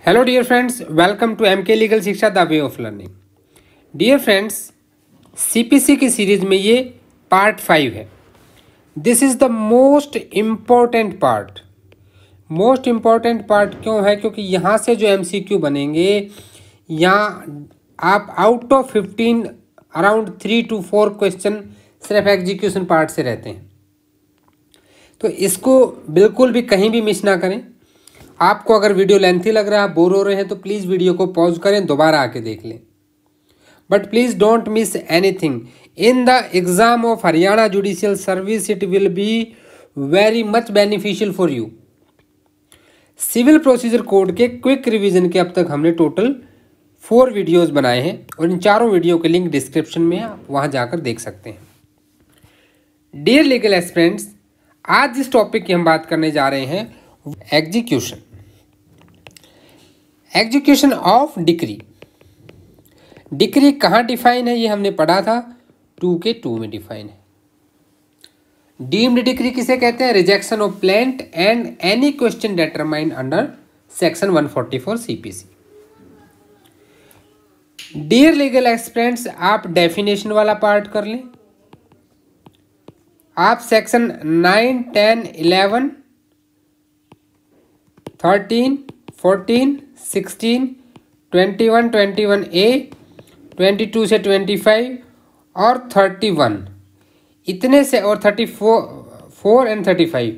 Hello dear friends, welcome to MK legal शिक्षा the way of learning. Dear friends, CPC की series में ये part 5 है। This is the most important part. Most important part क्यों है? क्योंकि यहाँ से जो एमसीक्यू बनेंगे, यहाँ आप out of 15 around 3 to 4 question सिर्फ एग्जीक्यूशन पार्ट से रहते हैं। तो इसको बिल्कुल भी कहीं भी मिस ना करें। आपको अगर वीडियो लेंथी लग रहा है, बोर हो रहे हैं, तो प्लीज़ वीडियो को पॉज करें, दोबारा आके देख लें। But please don't miss anything. In the exam of Haryana judicial service it will be very much beneficial for you. Civil procedure code के क्विक रिवीजन के अब तक हमने टोटल 4 वीडियोज़ बनाए हैं और इन चारों वीडियो के लिंक डिस्क्रिप्शन में है, आप वहाँ जाकर देख सकते हैं। डियर लीगल एस्पिरेंट्स, आज जिस टॉपिक की हम बात करने जा रहे हैं, execution. Execution of decree. Decree कहाँ डिफाइन है ये हमने पढ़ा था, 2K2 में डिफाइन है। डीम्ड डिक्री किसे कहते हैं? Rejection of plaint and any question determined under section 144 CPC। Dear legal aspirants, आप डेफिनेशन वाला पार्ट कर लें। आप सेक्शन 9, 10, 11, 13, 14, 16, 21, 21A, 22 से 25 और 31 इतने से, और 34 and 35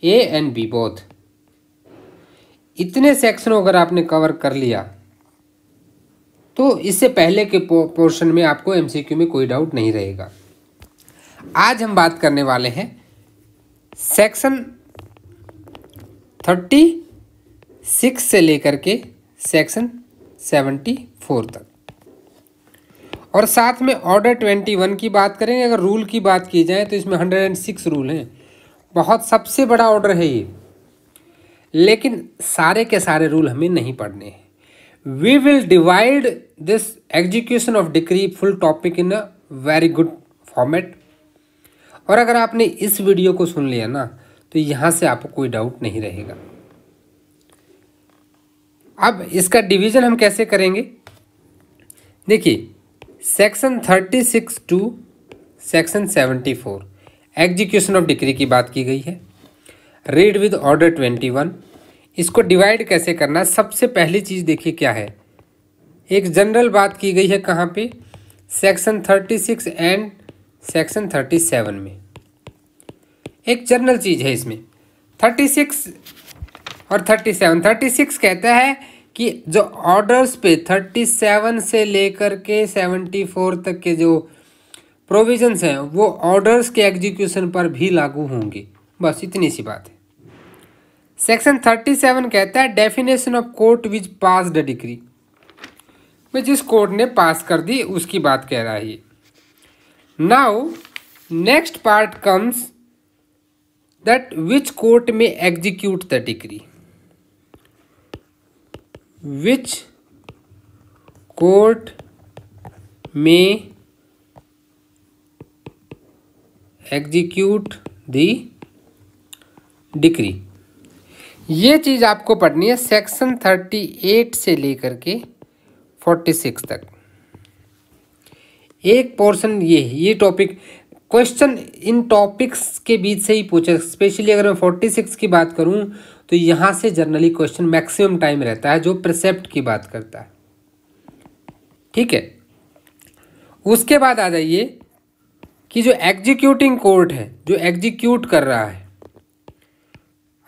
A and B both, इतने सेक्शन अगर आपने कवर कर लिया तो इससे पहले के पोर्शन में आपको एमसीक्यू में कोई डाउट नहीं रहेगा। आज हम बात करने वाले हैं सेक्शन 36 से लेकर के सेक्शन 74 तक, और साथ में ऑर्डर 21 की बात करेंगे। अगर रूल की बात की जाए तो इसमें 106 रूल हैं। बहुत सबसे बड़ा ऑर्डर है ये, लेकिन सारे के सारे रूल हमें नहीं पढ़ने हैं। We will divide this execution of decree full topic in a very good format. और अगर आपने इस वीडियो को सुन लिया ना, तो यहाँ से आपको कोई डाउट नहीं रहेगा। अब इसका डिवीजन हम कैसे करेंगे? देखिए, section 36 to section 74 execution of decree की बात की गई है। Read with order 21। इसको डिवाइड कैसे करना है? सबसे पहली चीज़ देखिए क्या है। एक जनरल बात की गई है कहाँ पे? सेक्शन 36 एंड सेक्शन 37 में एक जनरल चीज़ है। इसमें 36 और 37। 36 कहता है कि जो ऑर्डर्स पे 37 से लेकर के 74 तक के जो प्रोविजंस हैं वो ऑर्डर्स के एग्जीक्यूशन पर भी लागू होंगे। बस इतनी सी बात है। सेक्शन 37 कहता है definition of court which pass the decree, जिस कोर्ट ने पास कर दी उसकी बात कह रहा है ये। Now next part comes that which court may execute the decree. Which court may execute the decree? ये चीज़ आपको पढ़नी है सेक्शन 38 से लेकर के 46 तक। एक पोर्शन ये टॉपिक, क्वेश्चन इन टॉपिक्स के बीच से ही पूछे। स्पेशली अगर मैं 46 की बात करूं तो यहाँ से जनरली क्वेश्चन मैक्सिमम टाइम रहता है जो प्रिसेप्ट की बात करता है। ठीक है, उसके बाद आ जाइए कि जो एग्जीक्यूटिंग कोर्ट है, जो एग्जीक्यूट कर रहा है,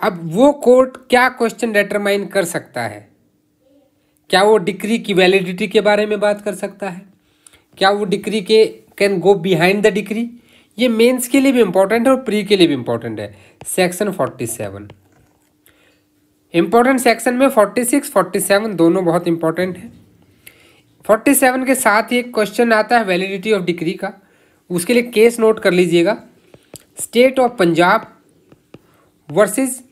अब वो कोर्ट क्या क्वेश्चन डिटरमाइन कर सकता है? क्या वो डिक्री की वैलिडिटी के बारे में बात कर सकता है? क्या वो डिक्री के can go behind the decree? ये मेंस के लिए भी इंपॉर्टेंट है और प्री के लिए भी इंपॉर्टेंट है। सेक्शन 47 इंपॉर्टेंट सेक्शन में 46, 47 दोनों बहुत इंपॉर्टेंट है। 47 के साथ ही एक क्वेश्चन आता है वैलिडिटी ऑफ डिक्री का। उसके लिए केस नोट कर लीजिएगा। State of Punjab versus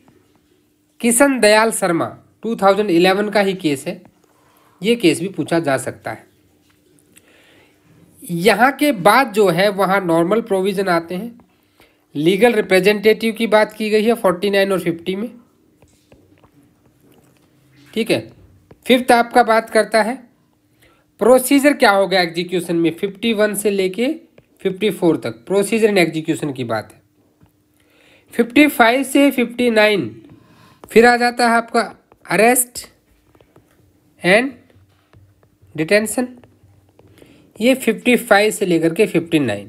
Kishan Dayal Sharma 2011 का ही केस है। ये केस भी पूछा जा सकता है। यहाँ के बाद जो है वहाँ नॉर्मल प्रोविज़न आते हैं। लीगल रिप्रेजेंटेटिव की बात की गई है 49 और 50 में। ठीक है। फिफ्थ आपका बात करता है प्रोसीजर क्या होगा एग्जीक्यूशन में, 51 से लेके 54 तक प्रोसीजर इन एग्जीक्यूशन की बात है। 55 से 59 फिर आ जाता है आपका अरेस्ट एंड डिटेंशन। ये 55 से लेकर के 59,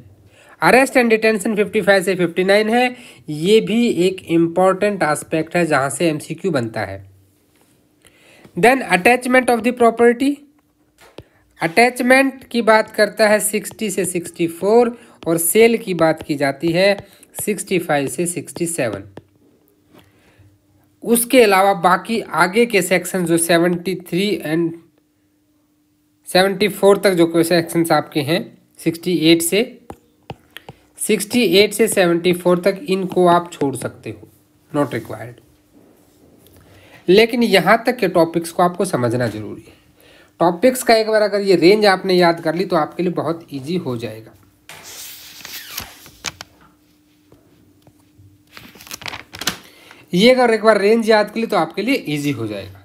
अरेस्ट एंड डिटेंशन 55 से 59 है। ये भी एक इम्पॉर्टेंट एस्पेक्ट है जहाँ से एमसीक्यू बनता है। Then attachment of the property, attachment की बात करता है 60 से 64 और सेल की बात की जाती है 65 से 67। उसके अलावा बाकी आगे के सेक्शन जो 73 एंड 74 तक जो सेक्शंस आपके हैं 68 से 74 तक, इनको आप छोड़ सकते हो, नॉट रिक्वायर्ड। लेकिन यहाँ तक के टॉपिक्स को आपको समझना जरूरी है। टॉपिक्स का एक बार अगर ये रेंज आपने याद कर ली तो आपके लिए बहुत इजी हो जाएगा। ये अगर एक बार रेंज याद कर ली तो आपके लिए इजी हो जाएगा।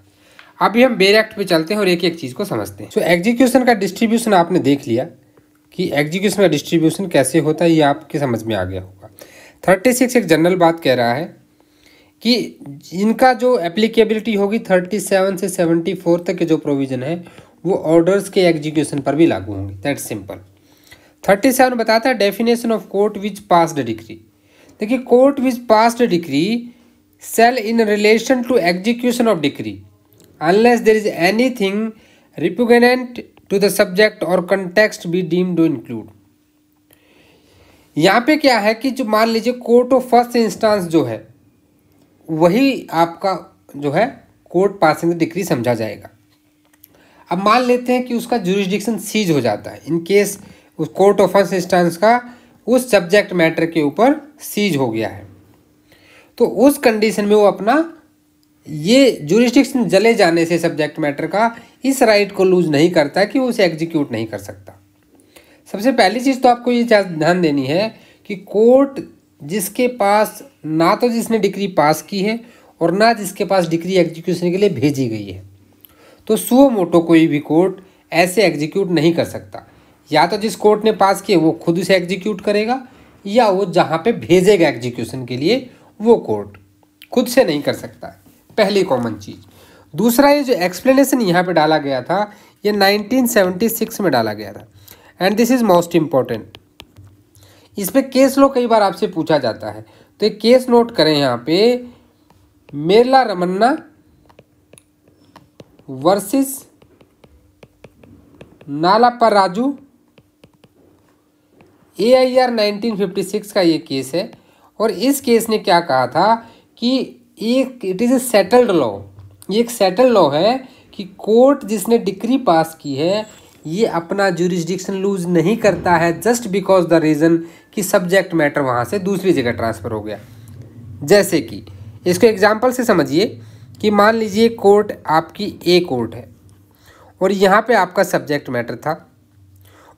अभी हम बेर एक्ट पे चलते हैं और एक एक चीज़ को समझते हैं। एग्जीक्यूशन का डिस्ट्रीब्यूशन आपने देख लिया कि एग्जीक्यूशन का डिस्ट्रीब्यूशन कैसे होता है, ये आपके समझ में आ गया होगा। 36 एक जनरल बात कह रहा है कि इनका जो एप्लीकेबिलिटी होगी 37 से 74 तक के जो प्रोविज़न है वो ऑर्डर्स के एग्जीक्यूशन पर भी लागू होंगे। That's simple. 37 बताता है definition of court which passed decree. देखिए, court which passed decree shall in relation to execution of decree unless there is anything repugnant to the subject or context be deemed to include। यहाँ पे क्या है कि जो मान लीजिए court of first instance जो है वही आपका जो है कोर्ट पासिंग डिक्री समझा जाएगा। अब मान लेते हैं कि उसका जुरिस्डिक्शन सीज हो जाता है, इन केस उस कोर्ट ऑफ फर्स्ट इंस्टांस का उस सब्जेक्ट मैटर के ऊपर सीज हो गया है, तो उस कंडीशन में वो अपना ये जुरिस्डिक्शन जले जाने से सब्जेक्ट मैटर का इस राइट को लूज नहीं करता कि वो उसे एग्जीक्यूट नहीं कर सकता। सबसे पहली चीज़ तो आपको ये ध्यान देनी है कि कोर्ट जिसके पास ना तो जिसने डिक्री पास की है और ना जिसके पास डिक्री एग्जीक्यूशन के लिए भेजी गई है, तो सुओ मोटो कोई भी कोर्ट ऐसे एग्जीक्यूट नहीं कर सकता। या तो जिस कोर्ट ने पास किए वो खुद उसे एग्जीक्यूट करेगा, या वो जहाँ पे भेजेगा एग्जीक्यूशन के लिए वो कोर्ट खुद से नहीं कर सकता। पहली कॉमन चीज़। दूसरा, ये जो एक्सप्लेनेशन यहाँ पे डाला गया था ये 1976 में डाला गया था, and this is most important. इस पे केस लो कई बार आपसे पूछा जाता है, तो एक केस नोट करें यहाँ पे, मेरला रमन्ना वर्सेस नालाप्पा राजू, AIR 1956 का ये केस है। और इस केस ने क्या कहा था कि एक it is a settled law, ये एक सेटल्ड लॉ है कि कोर्ट जिसने डिक्री पास की है ये अपना जुरिस्डिक्शन लूज नहीं करता है जस्ट बिकॉज द रीज़न कि सब्जेक्ट मैटर वहाँ से दूसरी जगह ट्रांसफ़र हो गया। जैसे कि इसको एग्जांपल से समझिए कि मान लीजिए कोर्ट आपकी ए कोर्ट है और यहाँ पे आपका सब्जेक्ट मैटर था,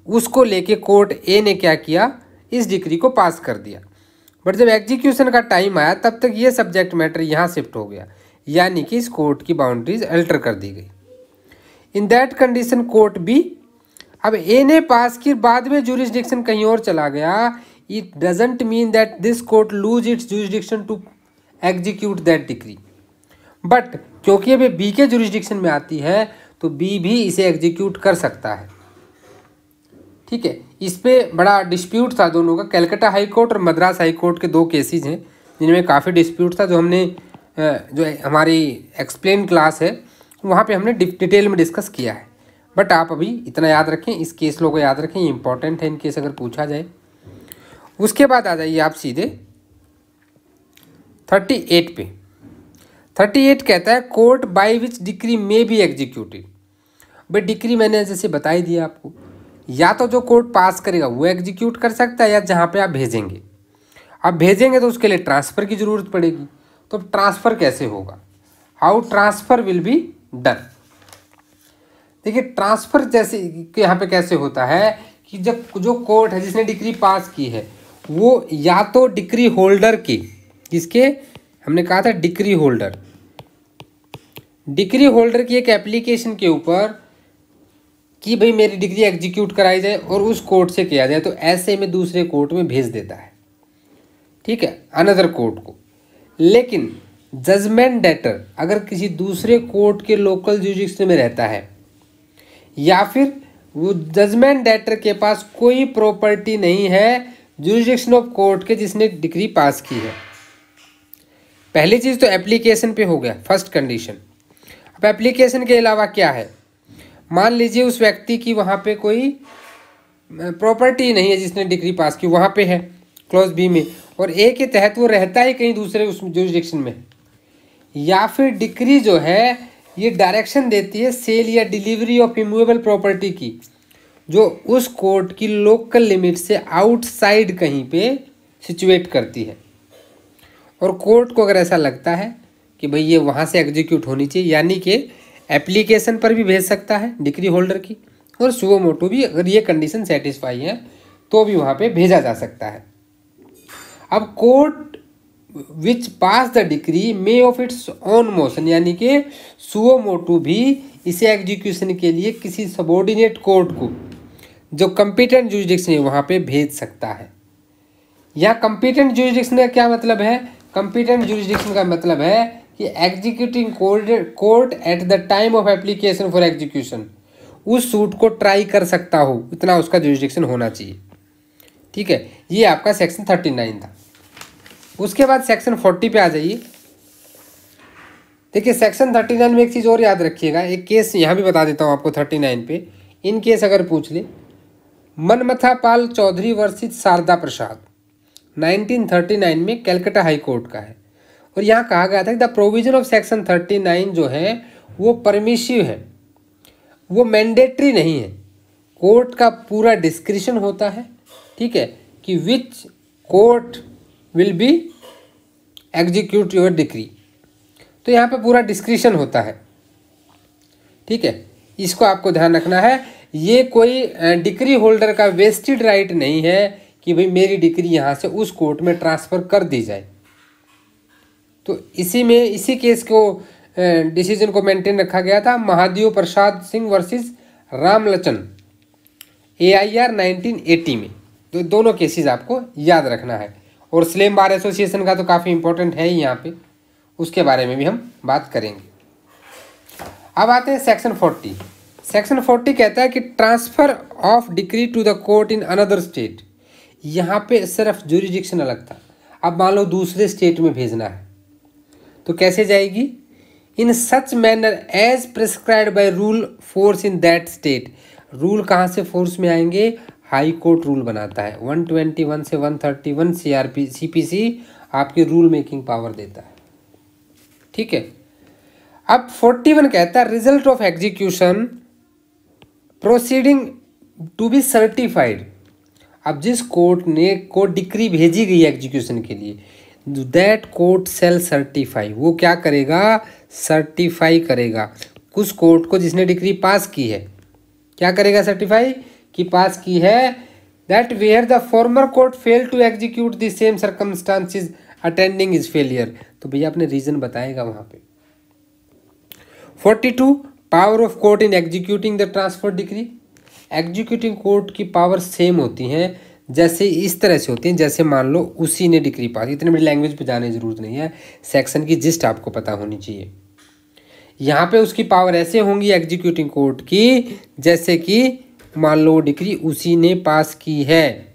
उसको लेके कोर्ट ए ने क्या किया, इस डिक्री को पास कर दिया। बट जब एग्जीक्यूशन का टाइम आया तब तक ये सब्जेक्ट मैटर यहाँ शिफ्ट हो गया, यानी कि इस कोर्ट की बाउंड्रीज अल्टर कर दी गई। In that condition court B, अब ए ने पास की बाद में जुरिस्डिक्शन कहीं और चला गया, it doesn't mean that this court lose its jurisdiction to execute that decree. But क्योंकि अब बी के जुरिस्डिक्शन में आती है तो बी भी इसे एग्जीक्यूट कर सकता है। ठीक है, इस पे बड़ा डिस्प्यूट था दोनों का। कलकत्ता हाई कोर्ट और मद्रास हाई कोर्ट के दो केसेस हैं जिनमें काफ़ी डिस्प्यूट था, जो हमने जो हमारी एक्सप्लेन क्लास है वहाँ पे हमने डिटेल में डिस्कस किया है। बट आप अभी इतना याद रखें, इस केस लो को याद रखें, ये इंपॉर्टेंट है इन केस अगर पूछा जाए। उसके बाद आ जाइए आप सीधे 38 पे। 38 कहता है court by which decree may be executed. भाई डिक्री मैंने जैसे बता ही दिया आपको, या तो जो कोर्ट पास करेगा वो एग्जीक्यूट कर सकता है या जहाँ पे आप भेजेंगे। आप भेजेंगे तो उसके लिए ट्रांसफ़र की ज़रूरत पड़ेगी, तो ट्रांसफ़र कैसे होगा, how transfer will be done. देखिए ट्रांसफ़र जैसे यहाँ पे कैसे होता है कि जब जो कोर्ट है जिसने डिक्री पास की है वो या तो डिक्री होल्डर की, किसके, हमने कहा था डिक्री होल्डर, डिक्री होल्डर की एक एप्लीकेशन के ऊपर कि भाई मेरी डिग्री एग्जीक्यूट कराई जाए और उस कोर्ट से किया जाए, तो ऐसे में दूसरे कोर्ट में भेज देता है, ठीक है, अनदर कोर्ट को। लेकिन जजमेंट डेटर अगर किसी दूसरे कोर्ट के लोकल जुरिडिक्शन में रहता है, या फिर वो जजमेंट डेटर के पास कोई प्रॉपर्टी नहीं है जुरिडिक्शन ऑफ कोर्ट के जिसने डिग्री पास की है। पहली चीज़ तो एप्लीकेशन पे हो गया, फर्स्ट कंडीशन। अब एप्लीकेशन के अलावा क्या है, मान लीजिए उस व्यक्ति की वहाँ पे कोई प्रॉपर्टी नहीं है जिसने डिग्री पास की, वहाँ पे है क्लॉज बी में, और ए के तहत वो रहता है कहीं दूसरे उस जुरिडिक्शन में, या फिर डिग्री जो है ये डायरेक्शन देती है सेल या डिलीवरी ऑफ इमूवेबल प्रॉपर्टी की, जो उस कोर्ट की लोकल लिमिट से आउटसाइड कहीं पे सिचुएट करती है। और कोर्ट को अगर ऐसा लगता है कि भाई ये वहाँ से एग्जीक्यूट होनी चाहिए, यानी कि एप्लीकेशन पर भी भेज सकता है डिग्री होल्डर की, और सुओ मोटो भी, अगर ये कंडीशन सेटिस्फाई है तो भी वहाँ पे भेजा जा सकता है। अब court which pass the degree may of its own motion, यानी कि सुओ मोटो भी इसे एग्जीक्यूशन के लिए किसी सबॉर्डिनेट कोर्ट को जो कंपिटेंट जुरिडिक्शन है वहाँ पे भेज सकता है। या कंपिटेंट जुरिडिक्शन का क्या मतलब है, कंपिटेंट जुरिडिक्शन का मतलब है कि executing court at the time of application for execution उस सूट को ट्राई कर सकता हो, इतना उसका जुरिडिक्शन होना चाहिए, ठीक है। ये आपका सेक्शन 39 था। उसके बाद सेक्शन 40 पे आ जाइए। देखिए सेक्शन 39 में एक चीज़ और याद रखिएगा, एक केस यहाँ भी बता देता हूँ आपको 39 पे, इन केस अगर पूछ ले, मनमथा पाल चौधरी वर्सेस शारदा प्रसाद 1939 में कलकत्ता हाई कोर्ट का है। और यहाँ कहा गया था कि द प्रोविजन ऑफ सेक्शन 39 जो है वो परमिसिव है, वो मैंडेटरी नहीं है, कोर्ट का पूरा डिस्क्रिशन होता है, ठीक है, कि which court will be execute your degree. तो यहाँ पे पूरा डिस्क्रिशन होता है, ठीक है, इसको आपको ध्यान रखना है। ये कोई डिग्री होल्डर का वेस्टेड राइट नहीं है कि भाई मेरी डिग्री यहाँ से उस कोर्ट में ट्रांसफ़र कर दी जाए। तो इसी केस को डिसीजन को मेंटेन रखा गया था महादेव प्रसाद सिंह वर्सेस रामलचन AIR 1980 में। तो दोनों केसेस आपको याद रखना है। और स्लेम बार एसोसिएशन का तो काफ़ी इंपॉर्टेंट है ही यहाँ पे, उसके बारे में भी हम बात करेंगे। अब आते हैं सेक्शन 40। सेक्शन 40 कहता है कि transfer of degree to the court in another state. यहाँ पे सिर्फ जुरिडिक्शन अलग था, अब मान लो दूसरे स्टेट में भेजना है तो कैसे जाएगी, in such manner as prescribed by rule force in that state. Rule कहाँ से फोर्स में आएंगे, हाई कोर्ट रूल बनाता है, 121 से 131 CPC आपकी रूल मेकिंग पावर देता है, ठीक है। अब 41 कहता है result of execution proceeding to be certified. अब जिस कोर्ट ने कोर्ट डिग्री भेजी गई है एग्जीक्यूशन के लिए, दैट कोर्ट सेल सर्टिफाई, वो क्या करेगा, सर्टिफाई करेगा उस कोर्ट को जिसने डिग्री पास की है, क्या करेगा, सर्टिफाई कि पास की है, that where the former court fail to execute the same circumstances attending is failure. तो भैया अपने रीजन बताएगा वहाँ पे। 42 power of court in executing the transfer degree. Executing court की पावर सेम होती हैं, जैसे इस तरह से होती हैं जैसे मान लो उसी ने डिग्री पास, इतनी बड़ी लैंग्वेज पे जाने की जरूरत नहीं है, सेक्शन की जिस्ट आपको पता होनी चाहिए। यहाँ पे उसकी पावर ऐसे होंगी एग्जीक्यूटिंग कोर्ट की जैसे कि मान लो डिग्री उसी ने पास की है।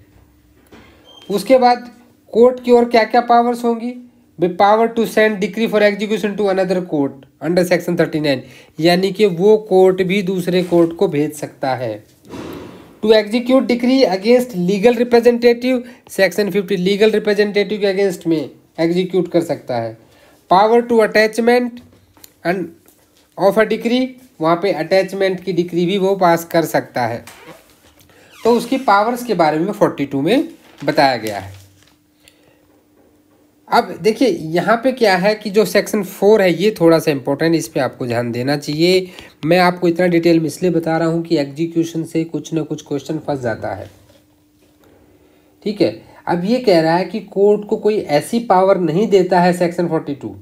उसके बाद कोर्ट की और क्या क्या पावर्स होंगी, power to send degree for execution to another court under section 39, यानी कि वो कोर्ट भी दूसरे कोर्ट को भेज सकता है। To execute degree against legal representative, section 50 legal representative के अगेंस्ट में एग्जीक्यूट कर सकता है। Power to attachment and of a degree, वहाँ पे अटैचमेंट की डिग्री भी वो पास कर सकता है। तो उसकी पावर्स के बारे में 42 में बताया गया है। अब देखिए यहाँ पे क्या है कि जो सेक्शन 4 है ये थोड़ा सा इंपॉर्टेंट, इस पे आपको ध्यान देना चाहिए। मैं आपको इतना डिटेल में इसलिए बता रहा हूँ कि एग्जीक्यूशन से कुछ ना कुछ क्वेश्चन फंस जाता है, ठीक है। अब ये कह रहा है कि कोर्ट को कोई ऐसी पावर नहीं देता है सेक्शन 42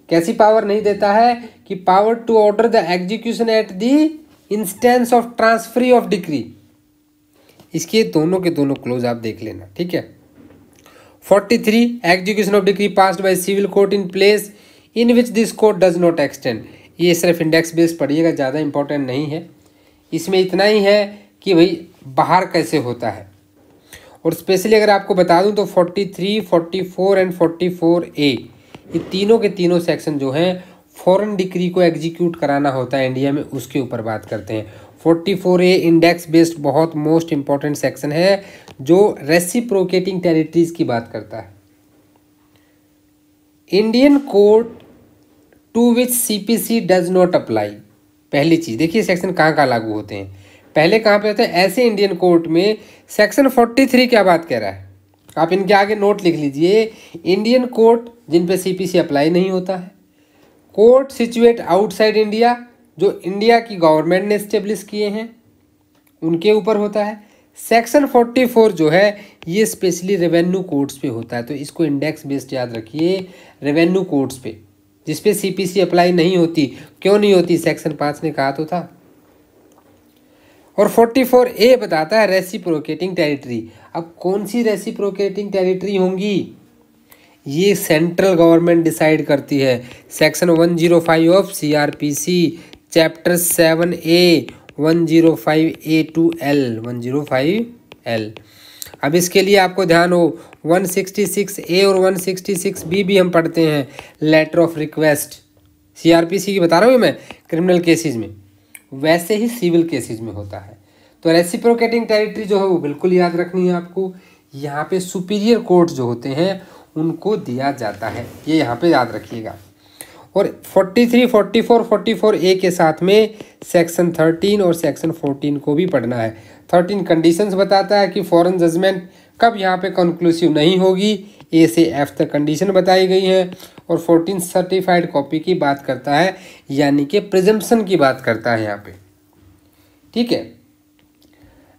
कैसी पावर नहीं देता है कि power to order the execution at the instance of transferee of decree. इसके दोनों के दोनों क्लोज आप देख लेना, ठीक है। 43 execution of decree passed by civil court in place in which this court does not extend. ये सिर्फ इंडेक्स बेस्ड पढ़िएगा, ज़्यादा इंपॉर्टेंट नहीं है। इसमें इतना ही है कि भाई बाहर कैसे होता है। और स्पेशली अगर आपको बता दूं तो 43, 44 एंड 44A ये तीनों के तीनों सेक्शन जो हैं फॉरेन डिक्री को एग्जीक्यूट कराना होता है इंडिया में, उसके ऊपर बात करते हैं। 44A इंडेक्स बेस्ड बहुत मोस्ट इंपॉर्टेंट सेक्शन है जो रेसिप्रोकेटिंग टेरिटरीज की बात करता है। Indian court to which CPC does not apply. पहली चीज देखिए सेक्शन कहाँ कहाँ लागू होते हैं। पहले कहाँ पे होते हैं, ऐसे इंडियन कोर्ट में सेक्शन 43 क्या बात कह रहा है, आप इनके आगे नोट लिख लीजिए। इंडियन कोर्ट जिन पे CPC अप्लाई नहीं होता है, कोर्ट सिचुएट आउटसाइड इंडिया जो इंडिया की गवर्नमेंट ने स्टेब्लिश किए हैं उनके ऊपर होता है। सेक्शन 44 जो है ये स्पेशली रेवेन्यू कोर्ट्स पे होता है, तो इसको इंडेक्स बेस्ड याद रखिए, रेवेन्यू कोर्ट्स पे जिसपे CPC अप्लाई नहीं होती। क्यों नहीं होती, सेक्शन 5 ने कहा तो था। और 44A बताता है रेसिप्रोकेटिंग टेरिटरी। अब कौन सी रेसिप्रोकेटिंग टेरिटरी होंगी, ये सेंट्रल गवर्नमेंट डिसाइड करती है। Section 105 of CRPC chapter 7A 105A to L 105L। अब इसके लिए आपको ध्यान हो 166A और 166B भी हम पढ़ते हैं, लेटर ऑफ रिक्वेस्ट। CRPC की बता रहा हूँ मैं क्रिमिनल केसेस में, वैसे ही सिविल केसेस में होता है। तो रेसिप्रोकेटिंग टेरिटरी जो है वो बिल्कुल याद रखनी है आपको। यहाँ पे सुपीरियर कोर्ट जो होते हैं उनको दिया जाता है, ये यहाँ पे याद रखिएगा। और 43, 44, 44A के साथ में सेक्शन 13 और सेक्शन 14 को भी पढ़ना है। 13 कंडीशंस बताता है कि फॉरेन जजमेंट कब यहाँ पे कंक्लूसिव नहीं होगी, A से F तक कंडीशन बताई गई है। और 14 सर्टिफाइड कॉपी की बात करता है, यानी कि प्रिजम्पशन की बात करता है यहाँ पे, ठीक है।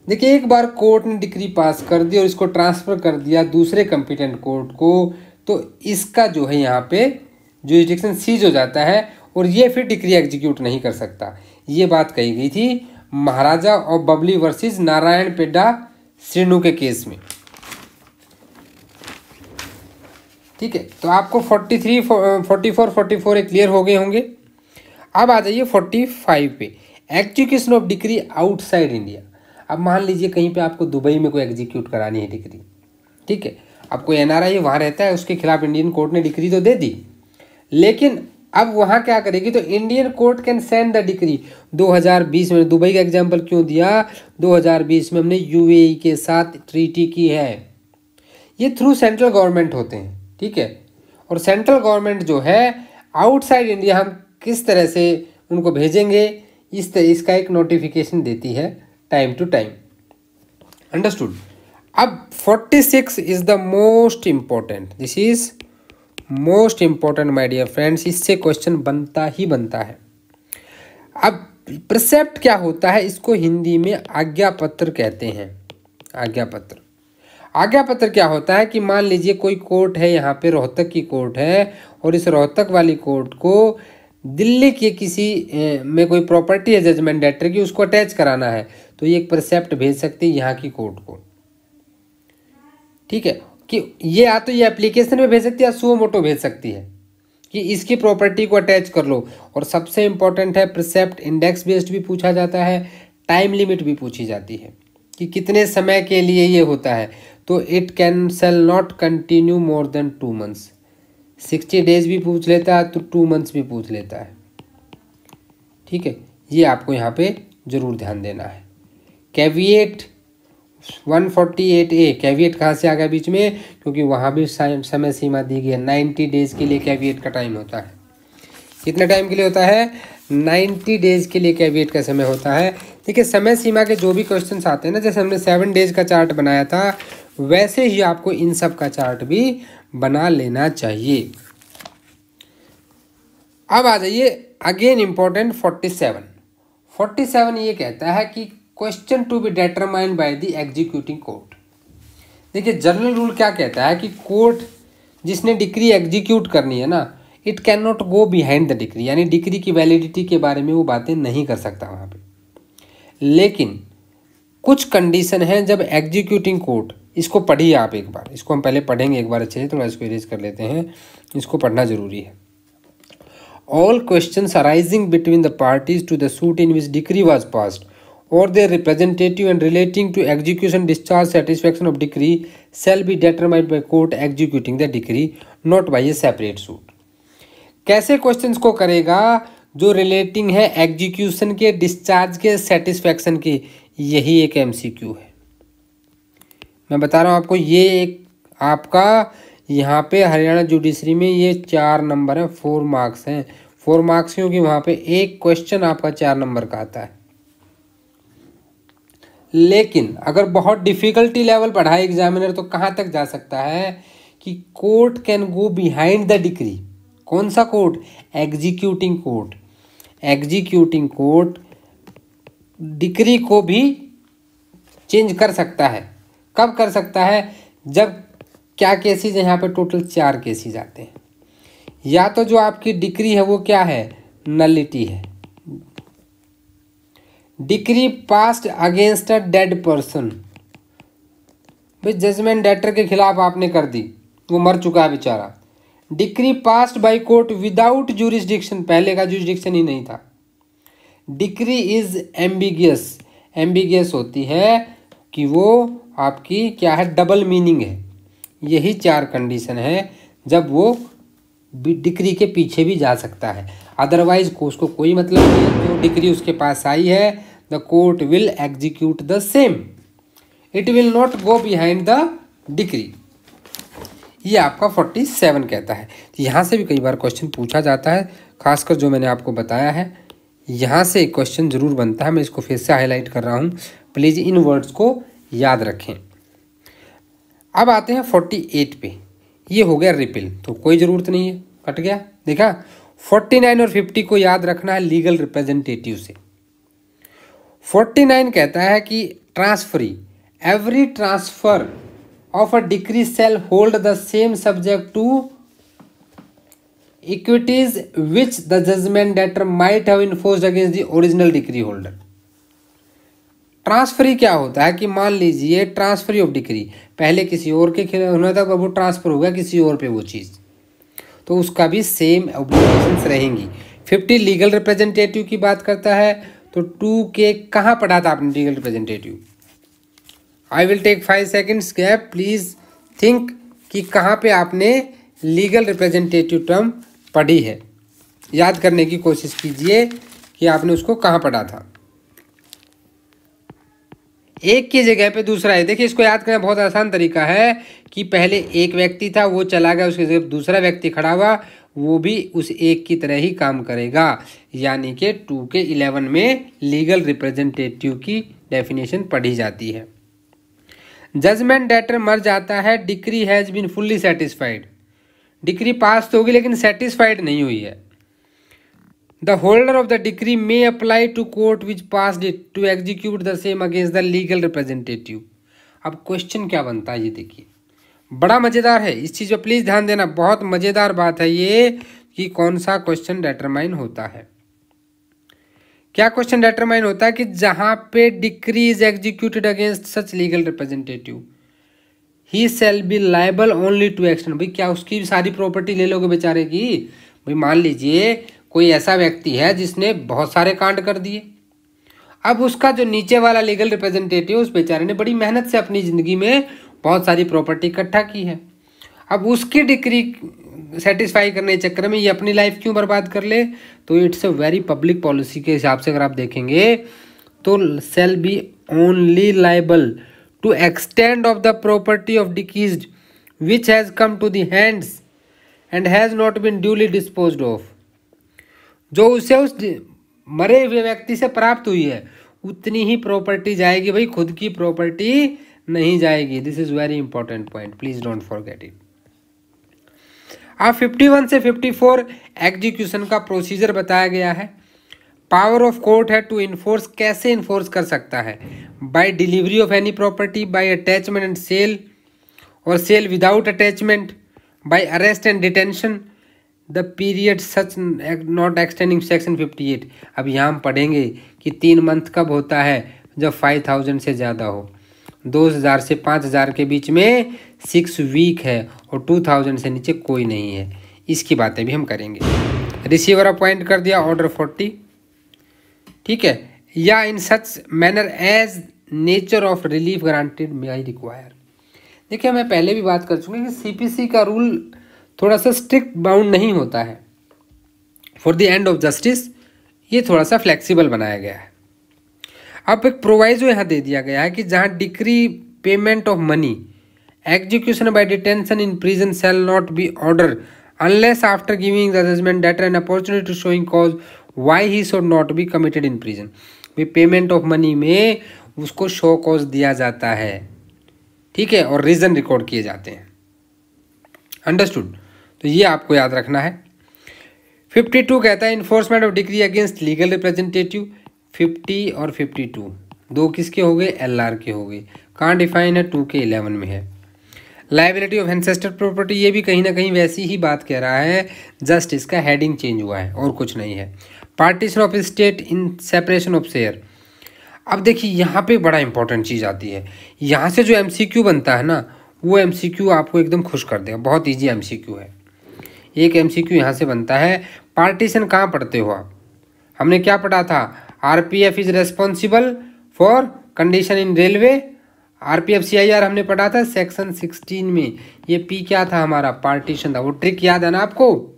देखिए एक बार कोर्ट ने डिक्री पास कर दी और इसको ट्रांसफर कर दिया दूसरे कंपिटेंट कोर्ट को, तो इसका जो है यहाँ पे जुरिडिक्शन सीज हो जाता है और ये फिर डिक्री एग्जीक्यूट नहीं कर सकता। ये बात कही गई थी महाराजा ऑफ बबली वर्सेस नारायण पेड्डा श्रीनु के केस में, ठीक है। तो आपको 43, 44, 44 क्लियर हो गए होंगे। अब आ जाइए 45 पे, execution of decree outside India. अब मान लीजिए कहीं पे आपको दुबई में कोई एग्जीक्यूट करानी है डिक्री, ठीक है। अब कोई NRI वहाँ रहता है, उसके खिलाफ इंडियन कोर्ट ने डिक्री तो दे दी, लेकिन अब वहाँ क्या करेगी, तो Indian court can send the decree. 2020 में दुबई का एग्जाम्पल क्यों दिया, 2020 में हमने UAE के साथ ट्रीटी की है। ये थ्रू सेंट्रल गवर्नमेंट होते हैं, ठीक है। और सेंट्रल गवर्नमेंट जो है आउटसाइड इंडिया हम किस तरह से उनको भेजेंगे, इसका एक नोटिफिकेशन देती है टाइम टू टाइम, अंडरस्टूड। अब 46 is the most important, this is most important my dear friends, इससे क्वेश्चन बनता ही बनता है। अब प्रिसेप्ट क्या होता है, इसको हिंदी में आज्ञा पत्र कहते हैं। आज्ञा पत्र, आज्ञा पत्र क्या होता है कि मान लीजिए कोई कोर्ट है, यहाँ पे रोहतक की कोर्ट है और इस रोहतक वाली कोर्ट को दिल्ली के किसी में कोई प्रॉपर्टी है जजमेंट डेटर की, उसको अटैच कराना है, तो ये एक प्रिसेप्ट भेज सकती है यहाँ की कोर्ट को, ठीक है। कि ये या तो ये एप्लीकेशन में भेज सकती है या सुओ मोटो भेज सकती है कि इसकी प्रॉपर्टी को अटैच कर लो। और सबसे इंपॉर्टेंट है प्रिसेप्ट इंडेक्स बेस्ड भी पूछा जाता है, टाइम लिमिट भी पूछी जाती है कि कितने समय के लिए ये होता है। तो it can shall not continue more than 2 months, 60 days भी पूछ लेता है तो 2 months भी पूछ लेता है, ठीक है। ये आपको यहाँ पे जरूर ध्यान देना है। कैविएट 148A, कैविएट कहाँ से आ गया बीच में, क्योंकि वहाँ भी समय सीमा दी गई है, 90 days के लिए कैविएट का टाइम होता है। कितने टाइम के लिए होता है, 90 days के लिए कैविएट का समय होता है। देखिए समय सीमा के जो भी क्वेश्चंस आते हैं ना, जैसे हमने 7 days का चार्ट बनाया था, वैसे ही आपको इन सब का चार्ट भी बना लेना चाहिए। अब आ जाइए अगेन इंपॉर्टेंट 47 ये कहता है कि question to be determined by the executing court. देखिए जनरल रूल क्या कहता है कि कोर्ट जिसने डिक्री एग्जीक्यूट करनी है ना, it can not go behind the decree, यानी डिक्री की वैलिडिटी के बारे में वो बातें नहीं कर सकता वहाँ पे। लेकिन कुछ कंडीशन है जब एग्जीक्यूटिंग कोर्ट, इसको पढ़िए आप एक बार, इसको हम पहले पढ़ेंगे एक बार अच्छे से, थोड़ा इसको इरेज कर लेते हैं, इसको पढ़ना जरूरी है। All questions arising between the parties to the suit in which decree was passed और their representative and relating to execution, discharge, satisfaction of decree shall be determined by court executing the decree, not by a separate suit। कैसे questions को करेगा? जो relating है execution के, discharge के, satisfaction के, यही एक एमसीक्यू है। मैं बता रहा हूँ आपको, ये एक आपका यहाँ पे हरियाणा जुडिशरी में ये 4 नंबर है, 4 मार्क्स हैं। 4 मार्क्स क्योंकि वहाँ पे एक क्वेश्चन आपका 4 नंबर का आता है। लेकिन अगर बहुत डिफिकल्टी लेवल पढ़ाए एग्जामिनर तो कहाँ तक जा सकता है कि court can go behind the decree. कौन सा court? Executing court. Executing court decree को भी चेंज कर सकता है। कब कर सकता है? जब क्या केसेस, यहाँ पे टोटल 4 केसेस आते हैं। या तो जो आपकी डिक्री है वो क्या है? नलिटी है। Decree passed against a dead person, भाई जजमेंट डेटर के खिलाफ आपने कर दी, वो मर चुका है बेचारा। Decree passed by court without jurisdiction, पहले का जुरिस्डिक्शन ही नहीं था। डिक्री इज एम्बिगियस, एम्बिगियस होती है कि वो आपकी क्या है? डबल मीनिंग है। यही 4 कंडीशन है जब वो डिक्री के पीछे भी जा सकता है, अदरवाइज को उसको कोई मतलब नहीं है। जो डिक्री उसके पास आई है, the court will execute the same, it will not go behind the decree. ये आपका 47 कहता है। यहाँ से भी कई बार क्वेश्चन पूछा जाता है, खासकर जो मैंने आपको बताया है यहाँ से क्वेश्चन जरूर बनता है। मैं इसको फिर से हाईलाइट कर रहा हूँ, प्लीज़ इन वर्ड्स को याद रखें। अब आते हैं 48 पे। ये हो गया रिपील, तो कोई ज़रूरत नहीं है, कट गया। देखा, 49 और 50 को याद रखना है लीगल रिप्रेजेंटेटिव से। 49 कहता है कि transferee, every transfer of a decree shall hold the same subject to equities which the judgment debtor might have enforced against the original decree holder. Transferee क्या होता है कि मान लीजिए ट्रांसफरी ऑफ डिक्री, पहले किसी और के खिलाफ होना था, वो ट्रांसफर हो गया किसी और पे वो चीज़, तो उसका भी सेम ऑब्लिगेशंस रहेंगी। 50 लीगल रिप्रेजेंटेटिव की बात करता है, तो 2 के कहाँ पढ़ा था आपने legal representative? I will take 5 seconds gap, please think कि कहाँ पे आपने लीगल रिप्रेजेंटेटिव टर्म पढ़ी है। याद करने की कोशिश कीजिए कि आपने उसको कहाँ पढ़ा था। एक की जगह पे दूसरा है। देखिए, इसको याद करना बहुत आसान तरीका है कि पहले एक व्यक्ति था, वो चला गया, उसकी जगह दूसरा व्यक्ति खड़ा हुआ, वो भी उस एक की तरह ही काम करेगा। यानी कि 2 के 11 में लीगल रिप्रेजेंटेटिव की डेफिनेशन पढ़ी जाती है। जजमेंट डेटर मर जाता है, decree has been fully satisfied, decree pass तो होगी लेकिन सेटिस्फाइड नहीं हुई है। The holder of the decree may apply to court which passed it to execute the same against the legal representative। अब क्वेश्चन क्या बनता है ये देखिए, बड़ा मज़ेदार है, इस चीज़ पर प्लीज़ ध्यान देना, बहुत मज़ेदार बात है ये कि कौन सा क्वेश्चन डिटरमाइन होता है। क्या क्वेश्चन डिटरमाइन होता है कि जहाँ पे decree is executed against such legal representative, he shall be liable only to action. भाई क्या उसकी सारी प्रॉपर्टी ले लोगे बेचारे की? भाई मान लीजिए कोई ऐसा व्यक्ति है जिसने बहुत सारे कांड कर दिए, अब उसका जो नीचे वाला लीगल रिप्रेजेंटेटिव, उस बेचारे ने बड़ी मेहनत से अपनी ज़िंदगी में बहुत सारी प्रॉपर्टी इकट्ठा की है, अब उसकी डिक्री सेटिस्फाई करने के चक्कर में ये अपनी लाइफ क्यों बर्बाद कर ले? तो it's a very public policy के हिसाब से अगर आप देखेंगे तो shall be only liable to extend of the property of deceased which has come to the hands and has not been duly disposed of. जो उसे उस मरे हुए व्यक्ति से प्राप्त हुई है उतनी ही प्रॉपर्टी जाएगी, भाई खुद की प्रॉपर्टी नहीं जाएगी। This is very important point, please don't forget it. अब 51 से 54 एग्जीक्यूशन का प्रोसीजर बताया गया है। पावर ऑफ कोर्ट है टू इन्फोर्स, कैसे इन्फोर्स कर सकता है? By delivery of any property, by attachment and sale और sale without attachment, by arrest and detention, the period such not extending section 58। अब यहाँ हम पढ़ेंगे कि 3 मंथ कब होता है, जब 5000 से ज़्यादा हो, 2000 से 5000 के बीच में 6 वीक है और 2000 से नीचे कोई नहीं है। इसकी बातें भी हम करेंगे। रिसीवर अपॉइंट कर दिया, ऑर्डर 40, ठीक है, या in such manner as nature of relief granted may I require. देखिए मैं पहले भी बात कर चुका कि सीपीसी का रूल थोड़ा सा स्ट्रिक्ट बाउंड नहीं होता है। For the end of justice ये थोड़ा सा फ्लेक्सिबल बनाया गया है। अब एक प्रोवाइजो यहाँ दे दिया गया है कि जहाँ decree payment of money execution by detention in prison shall not be order unless after giving the judgment debtor an opportunity to showing cause why he should not be committed in prison. भाई payment of money में उसको show cause दिया जाता है, ठीक है, और reason record किए जाते हैं। अंडरस्टूड? तो ये आपको याद रखना है। 52 कहता है enforcement of decree against legal representative. 50 और 52 दो किसके हो गए, एलआर के हो गए। कहाँ डिफाइन है, 2 के 11 में है। लाइबिलिटी ऑफ एंसेस्टर प्रॉपर्टी, ये भी कहीं ना कहीं वैसी ही बात कह रहा है, जस्ट इसका हेडिंग चेंज हुआ है और कुछ नहीं है। Partition of state in separation of share. अब देखिए यहाँ पे बड़ा इंपॉर्टेंट चीज़ आती है। यहाँ से जो एमसीक्यू बनता है ना, वो एमसीक्यू आपको एकदम खुश कर देगा। बहुत इजी एमसीक्यू है। एक एमसीक्यू यहाँ से बनता है, पार्टीशन कहाँ पढ़ते हो आप? हमने क्या पढ़ा था, RPF is responsible for condition in railway. RPF CIR हमने पढ़ा था सेक्शन 16 में। ये पी क्या था हमारा, पार्टीशन था। वो ट्रिक याद है ना आपको?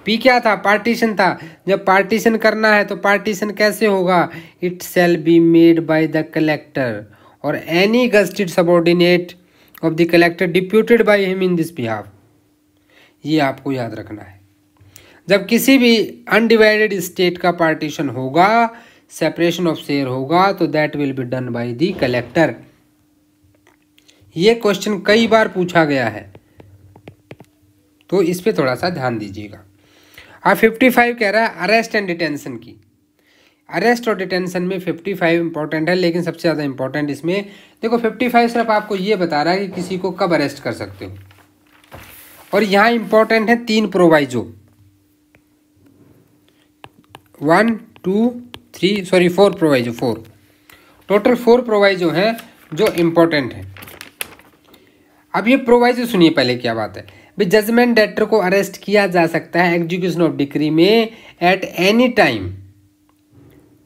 पी क्या था, पार्टीशन था। जब पार्टीशन करना है तो पार्टीशन कैसे होगा, it shall be made by the collector और any gazetted subordinate of the collector deputed by him in this behalf. ये आपको याद रखना है। जब किसी भी अनडिवाइडेड स्टेट का पार्टीशन होगा, सेपरेशन ऑफ शेयर होगा, तो that will be done by the collector. ये क्वेश्चन कई बार पूछा गया है, तो इस पे थोड़ा सा ध्यान दीजिएगा। अब 55 कह रहा है अरेस्ट एंड डिटेंशन की। अरेस्ट और डिटेंशन में 55 इंपॉर्टेंट है, लेकिन सबसे ज़्यादा इंपॉर्टेंट इसमें देखो 55 सिर्फ आपको ये बता रहा है कि किसी को कब अरेस्ट कर सकते हो। और यहाँ इंपॉर्टेंट है 3 प्रोवाइजो, 4 प्रोवाइजो, 4 टोटल 4 प्रोवाइजो हैं जो इंपॉर्टेंट है। अब ये प्रोवाइजो सुनिए पहले क्या बात है। भाई जजमेंट डेटर को अरेस्ट किया जा सकता है एग्जीक्यूशन ऑफ डिक्री में एट एनी टाइम,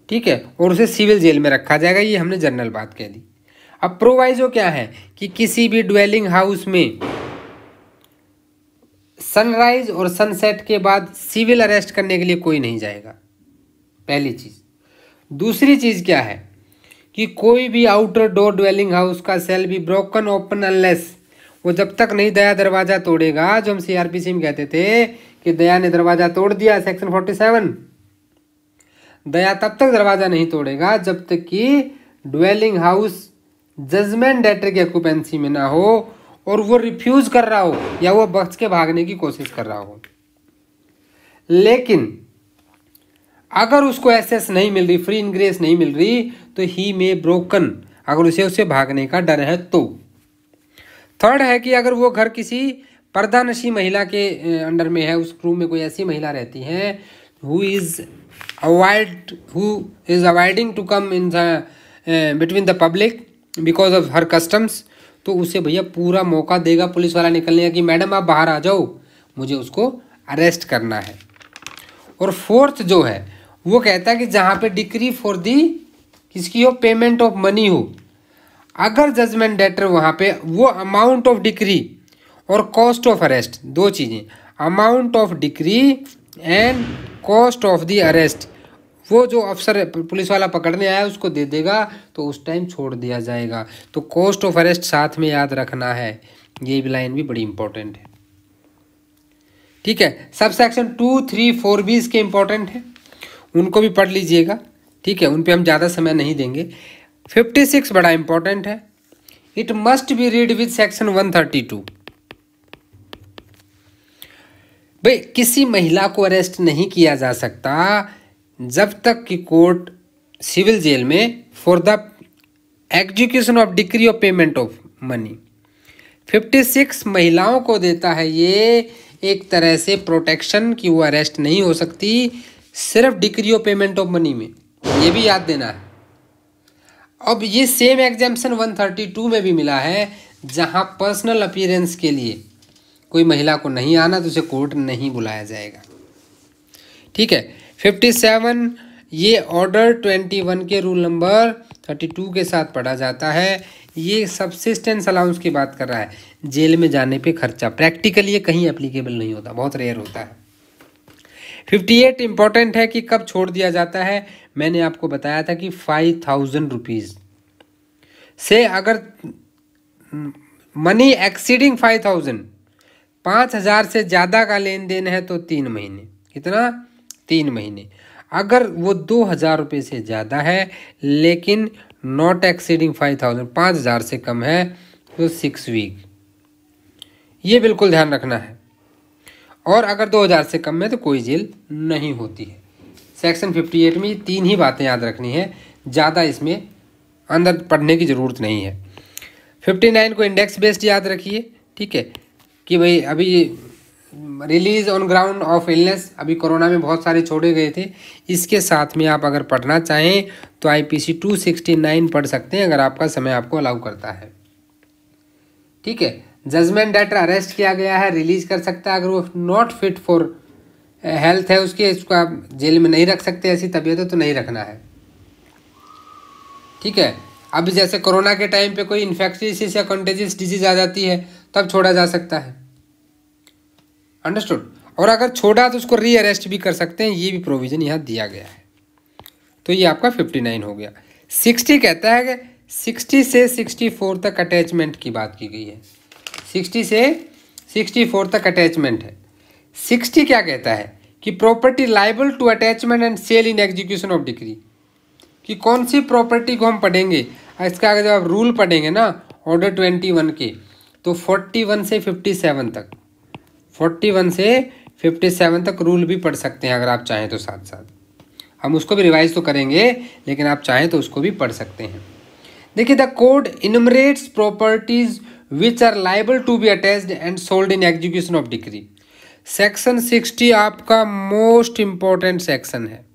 ठीक है, और उसे सिविल जेल में रखा जाएगा। ये हमने जनरल बात कह दी। अब प्रोवाइजो क्या है कि किसी भी ड्वेलिंग हाउस में सनराइज और सनसेट के बाद सिविल अरेस्ट करने के लिए कोई नहीं जाएगा, पहली चीज। दूसरी चीज क्या है कि कोई भी आउटर डोर ड्वेलिंग हाउस का shall be broken open unless, वो जब तक नहीं दया दरवाजा तोड़ेगा, जो हम सीआरपीसी में कहते थे कि दया ने दरवाजा तोड़ दिया, सेक्शन 47, दया तब तक दरवाजा नहीं तोड़ेगा जब तक कि ड्वेलिंग हाउस जजमेंट डेटर की ऑक्यूपेंसी में ना हो और वो रिफ्यूज कर रहा हो या वो बच के भागने की कोशिश कर रहा हो। लेकिन अगर उसको एसेस नहीं मिल रही, फ्री इनग्रेस नहीं मिल रही, तो ही में ब्रोकन, अगर उसे भागने का डर है तो। थर्ड है कि अगर वो घर किसी पर्दानशी महिला के अंडर में है, उस रूम में कोई ऐसी महिला रहती है who is avoiding to come in the between the public because of her customs, तो उसे भैया पूरा मौका देगा पुलिस वाला निकलने का कि मैडम आप बाहर आ जाओ, मुझे उसको अरेस्ट करना है। और फोर्थ जो है वो कहता है कि जहाँ पे डिक्री फॉर दी किसकी हो, पेमेंट ऑफ मनी हो, अगर जजमेंट डेटर वहाँ पे वो अमाउंट ऑफ डिक्री और कॉस्ट ऑफ अरेस्ट, दो चीज़ें, amount of decree and cost of the arrest, वो जो अफसर पुलिस वाला पकड़ने आया उसको दे देगा तो उस टाइम छोड़ दिया जाएगा। तो कॉस्ट ऑफ अरेस्ट साथ में याद रखना है, ये भी लाइन भी बड़ी इंपॉर्टेंट है, ठीक है। सब सेक्शन 2, 3, 4 भी इसके इंपॉर्टेंट है, उनको भी पढ़ लीजिएगा, ठीक है, उन पे हम ज़्यादा समय नहीं देंगे। 56 बड़ा इंपॉर्टेंट है, it must be read with section 132। भाई किसी महिला को अरेस्ट नहीं किया जा सकता जब तक कि कोर्ट सिविल जेल में for the execution of decree of payment of money. 56 महिलाओं को देता है ये एक तरह से प्रोटेक्शन कि वो अरेस्ट नहीं हो सकती, सिर्फ decree of payment of money में, ये भी याद देना है। अब ये सेम एग्जाम्पशन 132 में भी मिला है, जहाँ पर्सनल अपीयरेंस के लिए कोई महिला को नहीं आना तो उसे कोर्ट नहीं बुलाया जाएगा। ठीक है। 57 ये ऑर्डर 21 के रूल नंबर 32 के साथ पढ़ा जाता है। ये सब्सिस्टेंस अलाउंस की बात कर रहा है, जेल में जाने पे खर्चा। प्रैक्टिकली ये कहीं एप्लीकेबल नहीं होता, बहुत रेयर होता है। 58 इंपॉर्टेंट है कि कब छोड़ दिया जाता है। मैंने आपको बताया था कि 5000 रुपीज़ से अगर मनी एक्सीडिंग 5000, 5000 से ज़्यादा का लेन देन है तो 3 महीने। कितना? 3 महीने। अगर वो 2000 रुपये से ज़्यादा है लेकिन नॉट एक्सीडिंग 5000, 5000 से कम है तो 6 वीक। ये बिल्कुल ध्यान रखना है। और अगर 2000 से कम है तो कोई जेल नहीं होती है। सेक्शन 58 में ये 3 ही बातें याद रखनी है, ज़्यादा इसमें अंदर पढ़ने की ज़रूरत नहीं है। 59 को इंडेक्स बेस्ड याद रखिए। ठीक है, कि भाई अभी release on ground of illness, अभी कोरोना में बहुत सारे छोड़े गए थे। इसके साथ में आप अगर पढ़ना चाहें तो IPC 269 पढ़ सकते हैं, अगर आपका समय आपको अलाउ करता है। ठीक है। जजमेंट डेटर अरेस्ट किया गया है, रिलीज कर सकता है। अगर वो नॉट फिट फॉर हेल्थ है उसके, इसको आप जेल में नहीं रख सकते, ऐसी तबीयत है तो नहीं रखना है। ठीक है। अब जैसे कोरोना के टाइम पे कोई इन्फेक्शियस या कंटेजियस डिजीज आ जाती है तब छोड़ा जा सकता है। अंडरस्टूड। और अगर छोड़ा तो उसको री अरेस्ट भी कर सकते हैं, ये भी प्रोविजन यहाँ दिया गया है। तो ये आपका 59 हो गया। 60 कहता है कि 60 से 64 तक अटैचमेंट की बात की गई है। 60 से 64 तक अटैचमेंट है। 60 क्या कहता है कि property liable to attachment and sale in execution of decree, कि कौन सी प्रॉपर्टी को हम पढ़ेंगे। इसका अगर जब आप रूल पढ़ेंगे ना ऑर्डर 21 के, तो 41 से 57 तक, 41 से 57 तक रूल भी पढ़ सकते हैं अगर आप चाहें तो। साथ साथ हम उसको भी रिवाइज तो करेंगे, लेकिन आप चाहें तो उसको भी पढ़ सकते हैं। देखिए, the code enumerates properties which are liable to be attached and sold in execution of decree. Section 60 आपका मोस्ट इंपॉर्टेंट सेक्शन है,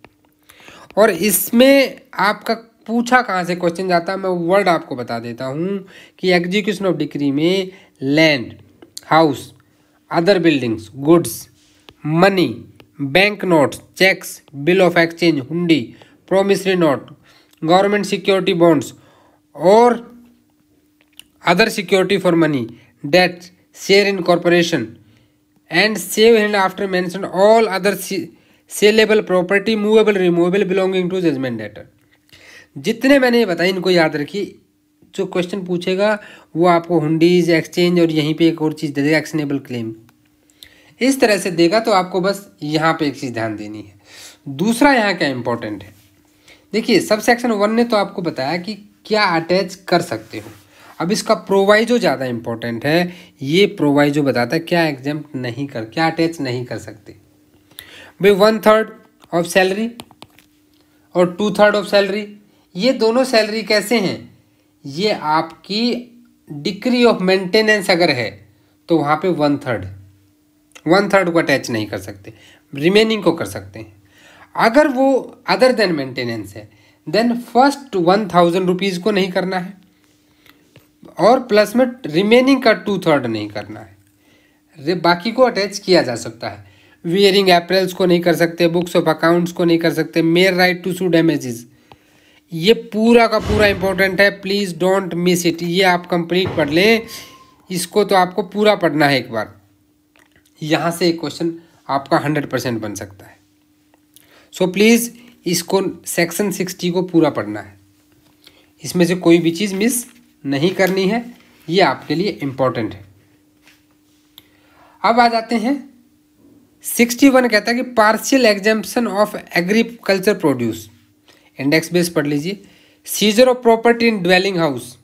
और इसमें आपका पूछा कहाँ से क्वेश्चन जाता है, मैं वर्ड आपको बता देता हूँ कि एग्जीक्यूशन ऑफ डिक्री में land, house, other buildings, goods, money, bank notes, cheques, bill of exchange, hundi, promissory note, government security bonds और other security for money, debt, share in corporation and save and after mention all other saleable property movable removable belonging to judgment debtor. जितने मैंने ये बताए इनको याद रखिए। जो question पूछेगा वो आपको हुंडीज, एक्सचेंज और यहीं पे एक और चीज़ दे देगा, एक्शनेबल क्लेम, इस तरह से देगा। तो आपको बस यहाँ पे एक चीज़ ध्यान देनी है। दूसरा यहाँ क्या इंपॉर्टेंट है, देखिए सब सेक्शन 1 ने तो आपको बताया कि क्या अटैच कर सकते हो। अब इसका प्रोवाइजो ज़्यादा इंपॉर्टेंट है। ये प्रोवाइजो बताता है क्या एग्जेम्प्ट नहीं कर, क्या अटैच नहीं कर सकते। भाई 1/3 ऑफ सैलरी और 2/3 ऑफ सैलरी, ये दोनों सैलरी कैसे हैं, ये आपकी डिक्री ऑफ मेंटेनेंस अगर है तो वहाँ पे 1/3 को अटैच नहीं कर सकते, रिमेनिंग को कर सकते हैं। अगर वो अदर देन मेंटेनेंस है देन फर्स्ट 1000 रुपीज़ को नहीं करना है, और प्लस में रिमेनिंग का 2/3 नहीं करना है। बाकी को अटैच किया जा सकता है। वियरिंग एप्रल्स को नहीं कर सकते, बुक्स ऑफ अकाउंट्स को नहीं कर सकते, mere right to sue damages, ये पूरा का पूरा इंपॉर्टेंट है। Please don't miss it. ये आप कंप्लीट पढ़ लें, इसको तो आपको पूरा पढ़ना है एक बार। यहाँ से एक क्वेश्चन आपका 100% बन सकता है। सो प्लीज़ इसको सेक्शन 60 को पूरा पढ़ना है, इसमें से कोई भी चीज़ मिस नहीं करनी है, ये आपके लिए इम्पोर्टेंट है। अब आ जाते हैं 61 कहता है कि partial exemption of agriculture produce, index base पढ़ लीजिए। Seizure of property in dwelling house,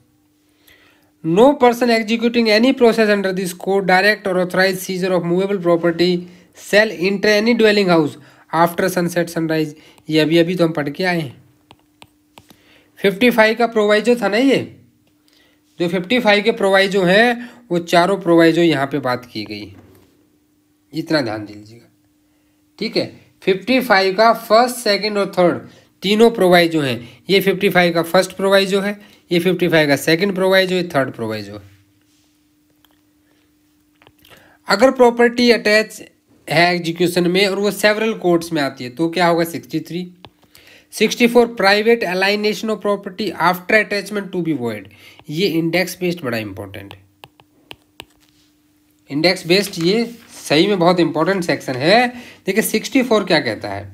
no person executing any process under this code direct और authorise seizure of movable property shall enter any dwelling house after sunset sunrise. ये अभी तो हम पढ़ के आए हैं। 55 का प्रोवाइजो था ना, ये जो 55 के प्रोवाइजो हैं वो चारों प्रोवाइजो यहाँ पे बात की गई। इतना ध्यान दीजिएगा, ठीक है। 55 का फर्स्ट, सेकंड और थर्ड तीनों प्रोवाइजो हैं। ये 55 का फर्स्ट प्रोवाइजो है, ये 55 का सेकंड प्रोवाइजो, ये थर्ड प्रोवाइजो है। अगर प्रॉपर्टी अटैच है एग्जीक्यूशन में और वो सेवरल कोर्ट्स में आती है तो क्या होगा 63। 64 private alienation of property after attachment to be void. ये इंडेक्स बेस्ड बड़ा इंपॉर्टेंट है। इंडेक्स बेस्ड ये सही में बहुत इंपॉर्टेंट सेक्शन है। देखिए 64 क्या कहता है,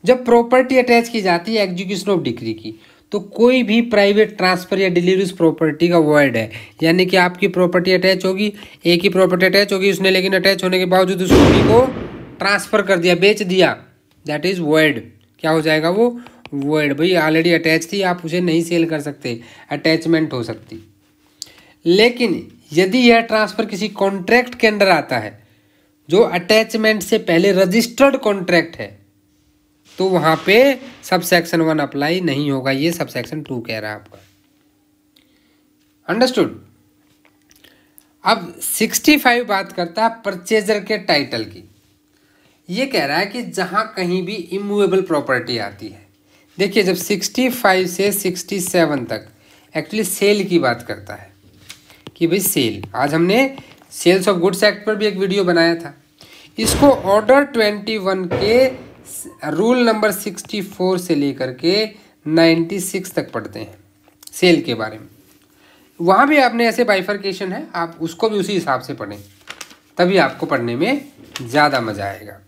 जब प्रॉपर्टी अटैच की जाती है एग्जीक्यूशन ऑफ डिक्री की, तो कोई भी प्राइवेट ट्रांसफर या डिलीवरी प्रॉपर्टी का वॉइड है, यानी कि आपकी प्रॉपर्टी अटैच होगी, एक ही प्रॉपर्टी अटैच होगी उसने, लेकिन अटैच होने के बावजूद उस प्रॉपर्टी को ट्रांसफर कर दिया, बेच दिया, दैट इज वॉइड। क्या हो जाएगा वो वॉइड। भाई ऑलरेडी अटैच थी, आप उसे नहीं सेल कर सकते, अटैचमेंट हो सकती। लेकिन यदि यह ट्रांसफर किसी कॉन्ट्रैक्ट के अंडर आता है जो अटैचमेंट से पहले रजिस्टर्ड कॉन्ट्रैक्ट है, तो वहां पे सब सेक्शन 1 अप्लाई नहीं होगा। ये सब सेक्शन 2 कह रहा है आपका। अंडरस्टूड। अब 65 बात करता है परचेजर के टाइटल की। ये कह रहा है कि जहां कहीं भी इमूवेबल प्रॉपर्टी आती है, देखिए जब 65 से 67 तक एक्चुअली सेल की बात करता है कि भाई सेल, आज हमने सेल्स ऑफ गुड्स एक्ट पर भी एक वीडियो बनाया था। इसको ऑर्डर 21 के रूल नंबर 64 से लेकर के 96 तक पढ़ते हैं सेल के बारे में। वहाँ भी आपने ऐसे बाइफर्केशन है, आप उसको भी उसी हिसाब से पढ़ें, तभी आपको पढ़ने में ज़्यादा मजा आएगा।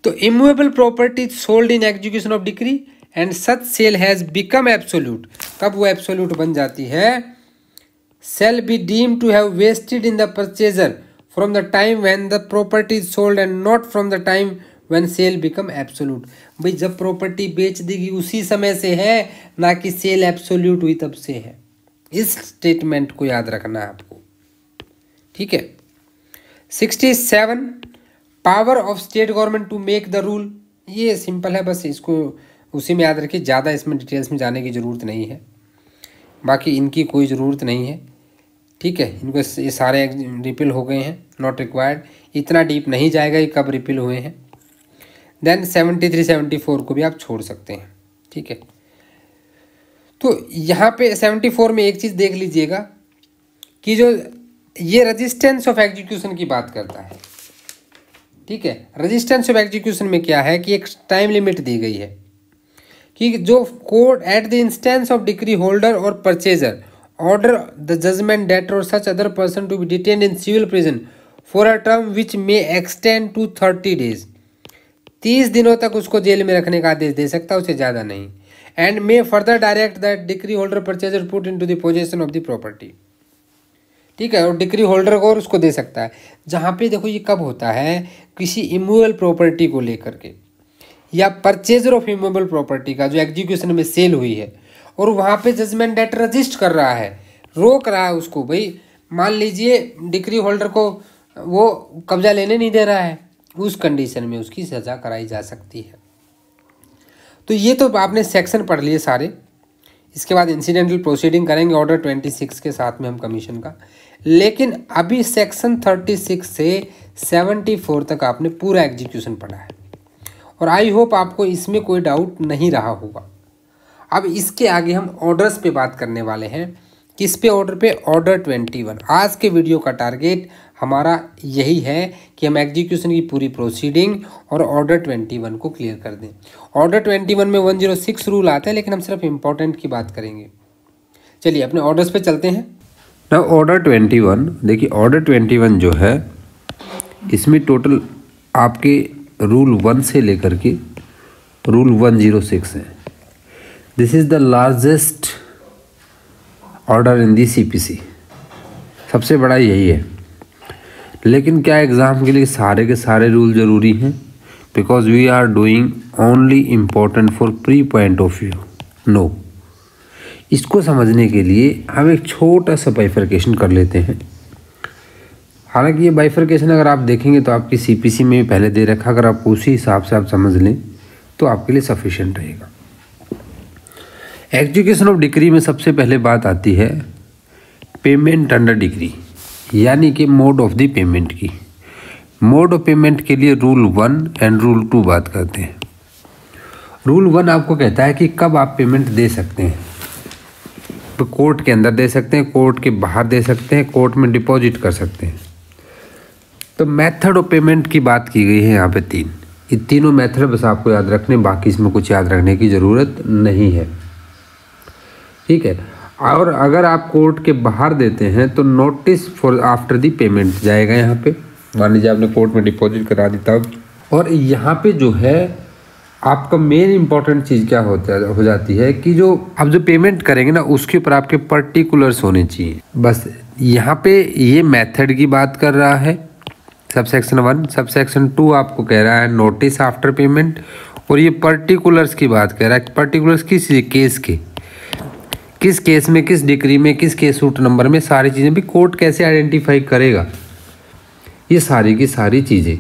तो immovable property sold in execution of decree and such sale has become absolute. कब वो एब्सोल्यूट बन जाती है, shall be deemed to have vested in the purchaser from the time when the property is sold and not from the time when sale become absolute। भाई जब property बेच देगी उसी समय से है, ना कि सेल एब्सोल्यूट हुई तब से है। इस स्टेटमेंट को याद रखना है आपको, ठीक है। 67 power of state government to make the rule. ये सिंपल है, बस इसको उसी में याद रखिए, ज़्यादा इसमें डिटेल्स में जाने की ज़रूरत नहीं है, बाकी इनकी कोई ज़रूरत नहीं है, ठीक है। इनको ये सारे रिपील हो गए हैं, नॉट रिक्वायर्ड, इतना डीप नहीं जाएगा कि कब रिपील हुए हैं। देन 73 74 को भी आप छोड़ सकते हैं, ठीक है। तो यहाँ पे 74 में एक चीज़ देख लीजिएगा कि जो ये रजिस्टेंस ऑफ एग्जीक्यूशन की बात करता है, ठीक है। रजिस्टेंस ऑफ एग्जीक्यूशन में क्या है कि एक टाइम लिमिट दी गई है कि जो court at the instance of decree holder और purchaser order the judgment debtor और such other person to be detained in civil prison for a term which may extend to 30 days. 30 दिनों तक उसको jail में रखने का आदेश दे सकता है, उससे ज़्यादा नहीं। And may further direct that decree holder purchaser put in to the possession of the property, ठीक है। और डिक्री होल्डर को और उसको दे सकता है। जहाँ पे देखो ये कब होता है, किसी इमूवेबल प्रॉपर्टी को लेकर के या परचेजर ऑफ इमूवेबल प्रॉपर्टी का जो एग्जीक्यूशन में सेल हुई है और वहाँ पे जजमेंट डेटर रजिस्ट कर रहा है, रोक रहा है उसको। भाई मान लीजिए डिक्री होल्डर को वो कब्जा लेने नहीं दे रहा है, उस कंडीशन में उसकी सज़ा कराई जा सकती है। तो ये तो आपने सेक्शन पढ़ लिए सारे। इसके बाद इंसिडेंटल प्रोसीडिंग करेंगे ऑर्डर 26 के साथ में हम कमीशन का। लेकिन अभी सेक्शन 36 से 74 तक आपने पूरा एग्जीक्यूशन पढ़ा है और आई होप आपको इसमें कोई डाउट नहीं रहा होगा। अब इसके आगे हम ऑर्डर्स पे बात करने वाले हैं। किस पे ऑर्डर पे, ऑर्डर 21। आज के वीडियो का टारगेट हमारा यही है कि हम एग्जीक्यूशन की पूरी प्रोसीडिंग और ऑर्डर 21 को क्लियर कर दें। ऑर्डर 21 में 106 रूल आता है, लेकिन हम सिर्फ इम्पोर्टेंट की बात करेंगे। चलिए अपने ऑर्डर्स पे चलते हैं। ना ऑर्डर 21 देखिए, ऑर्डर 21 जो है इसमें टोटल आपके रूल 1 से लेकर के रूल 106 है। This is the largest order in the CPC, सबसे बड़ा यही है। लेकिन क्या एग्ज़ाम के लिए सारे के सारे रूल ज़रूरी हैं? Because we are doing only important for pre point of view, no. इसको समझने के लिए हम एक छोटा सा बाइफर्केशन कर लेते हैं। हालांकि ये बाइफर्केशन अगर आप देखेंगे तो आपकी CPC में पहले दे रखा, अगर आप उसी हिसाब से आप समझ लें तो आपके लिए सफिशिएंट रहेगा। एग्जीक्यूशन ऑफ डिक्री में सबसे पहले बात आती है पेमेंट अंडर डिक्री, यानी कि मोड ऑफ द पेमेंट की। मोड ऑफ पेमेंट के लिए रूल 1 एंड रूल 2 बात करते हैं। रूल 1 आपको कहता है कि कब आप पेमेंट दे सकते हैं। तो कोर्ट के अंदर दे सकते हैं, कोर्ट के बाहर दे सकते हैं, कोर्ट में डिपॉजिट कर सकते हैं। तो मेथड ऑफ पेमेंट की बात की गई है यहाँ पे 3। ये तीनों मेथड बस आपको याद रखने, बाकी इसमें कुछ याद रखने की ज़रूरत नहीं है, ठीक है। और अगर आप कोर्ट के बाहर देते हैं तो notice for after the payment जाएगा यहाँ पे। मान लीजिए आपने कोर्ट में डिपॉजिट करा दी तब, और यहाँ पे जो है आपका मेन इंपॉर्टेंट चीज़ क्या हो जाती है कि जो आप जो पेमेंट करेंगे ना उसके ऊपर आपके पर्टिकुलर्स होने चाहिए। बस यहाँ पे ये मेथड की बात कर रहा है सबसेक्शन 1। सबसेक्शन 2 आपको कह रहा है नोटिस आफ्टर पेमेंट, और ये पर्टिकुलर्स की बात कर रहा है। पर्टिकुलर्स किस केस के, किस केस में, किस डिग्री में, किस केस सूट नंबर में, सारी चीज़ें भी कोर्ट कैसे आइडेंटिफाई करेगा, ये सारी की सारी चीज़ें।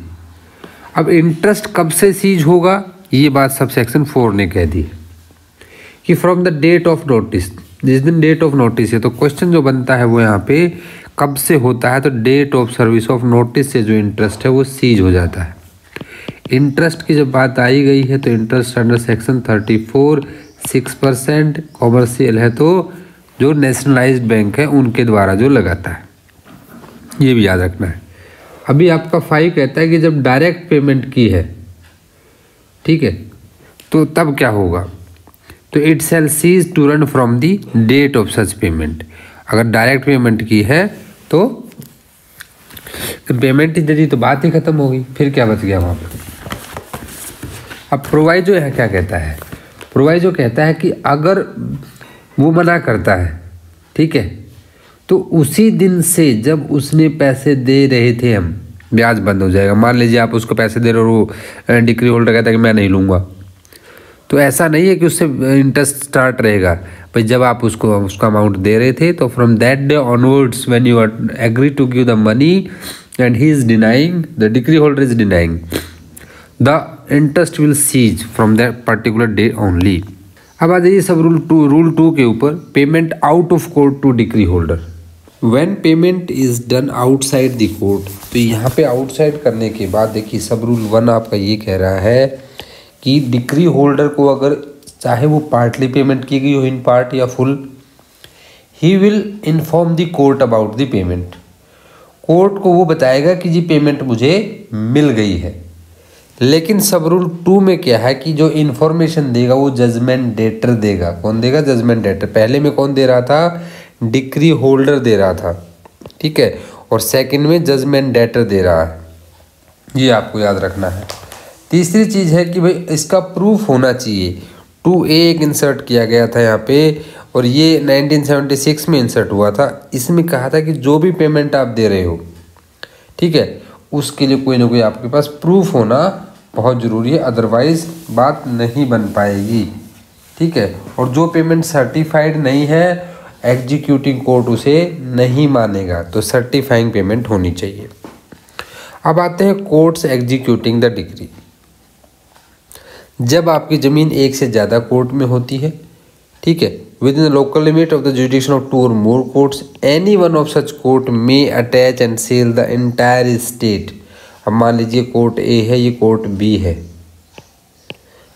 अब इंटरेस्ट कब से सीज होगा, ये बात सबसेक्शन 4 ने कह दी कि from the date of notice, जिस दिन डेट ऑफ नोटिस है। तो क्वेश्चन जो बनता है वो यहाँ पे कब से होता है, तो date of service of notice से जो इंटरेस्ट है वो सीज हो जाता है। इंटरेस्ट की जब बात आई गई है तो इंटरेस्ट अंडर सेक्शन 34 6% कॉमर्शियल है, तो जो नेशनलाइज्ड बैंक है उनके द्वारा जो लगाता है, ये भी याद रखना है। अभी आपका 5 कहता है कि जब डायरेक्ट पेमेंट की है, ठीक है, तो तब क्या होगा, तो it shall cease to run from the date of such payment. अगर डायरेक्ट पेमेंट की है तो पेमेंट यदि तो बात ही खत्म होगी, फिर क्या बच गया वहाँ पर। अब प्रोवाइजो है क्या कहता है, प्रोवाइजो कहता है कि अगर वो मना करता है, ठीक है, तो उसी दिन से जब उसने पैसे दे रहे थे हम, ब्याज बंद हो जाएगा। मान लीजिए आप उसको पैसे दे रहे हो, वो डिक्री होल्डर कहता है कि मैं नहीं लूँगा, तो ऐसा नहीं है कि उससे इंटरेस्ट स्टार्ट रहेगा भाई। जब आप उसको उसका अमाउंट दे रहे थे तो from that day onwards when you agree to give the money and he is denying, the decree holder is denying, the interest will cease from that particular day only. अब आ जाइए सब रूल 2 के ऊपर, payment out of court to decree holder. When payment is done outside the court, तो यहाँ पे outside करने के बाद देखिए सब रूल 1 आपका ये कह रहा है कि डिक्री होल्डर को अगर चाहे वो पार्टली पेमेंट की गई हो, इन पार्ट या full, he will inform the court about the payment. Court को वो बताएगा कि जी पेमेंट मुझे मिल गई है। लेकिन सब रूल 2 में क्या है कि जो इन्फॉर्मेशन देगा वो जजमेंट डेटर देगा। कौन देगा, जजमेंट डेटर। पहले में कौन दे रहा था, डिक्री होल्डर दे रहा था, ठीक है, और सेकंड में जजमेंट डेटर दे रहा है, ये आपको याद रखना है। तीसरी चीज़ है कि भाई इसका प्रूफ होना चाहिए। 2A एक इंसर्ट किया गया था यहाँ पे, और ये 1976 में इंसर्ट हुआ था। इसमें कहा था कि जो भी पेमेंट आप दे रहे हो, ठीक है, उसके लिए कोई ना कोई आपके पास प्रूफ होना बहुत ज़रूरी है, अदरवाइज बात नहीं बन पाएगी, ठीक है। और जो पेमेंट सर्टिफाइड नहीं है, एग्जीक्यूटिंग कोर्ट उसे नहीं मानेगा, तो सर्टिफाइंग पेमेंट होनी चाहिए। अब आते हैं कोर्ट्स एग्जीक्यूटिंग द डिक्री। जब आपकी ज़मीन एक से ज़्यादा कोर्ट में होती है, ठीक है, within the local limit of the jurisdiction of 2 और more courts, any one of such court में attach and sell the entire estate. अब मान लीजिए कोर्ट ए है, ये कोर्ट बी है।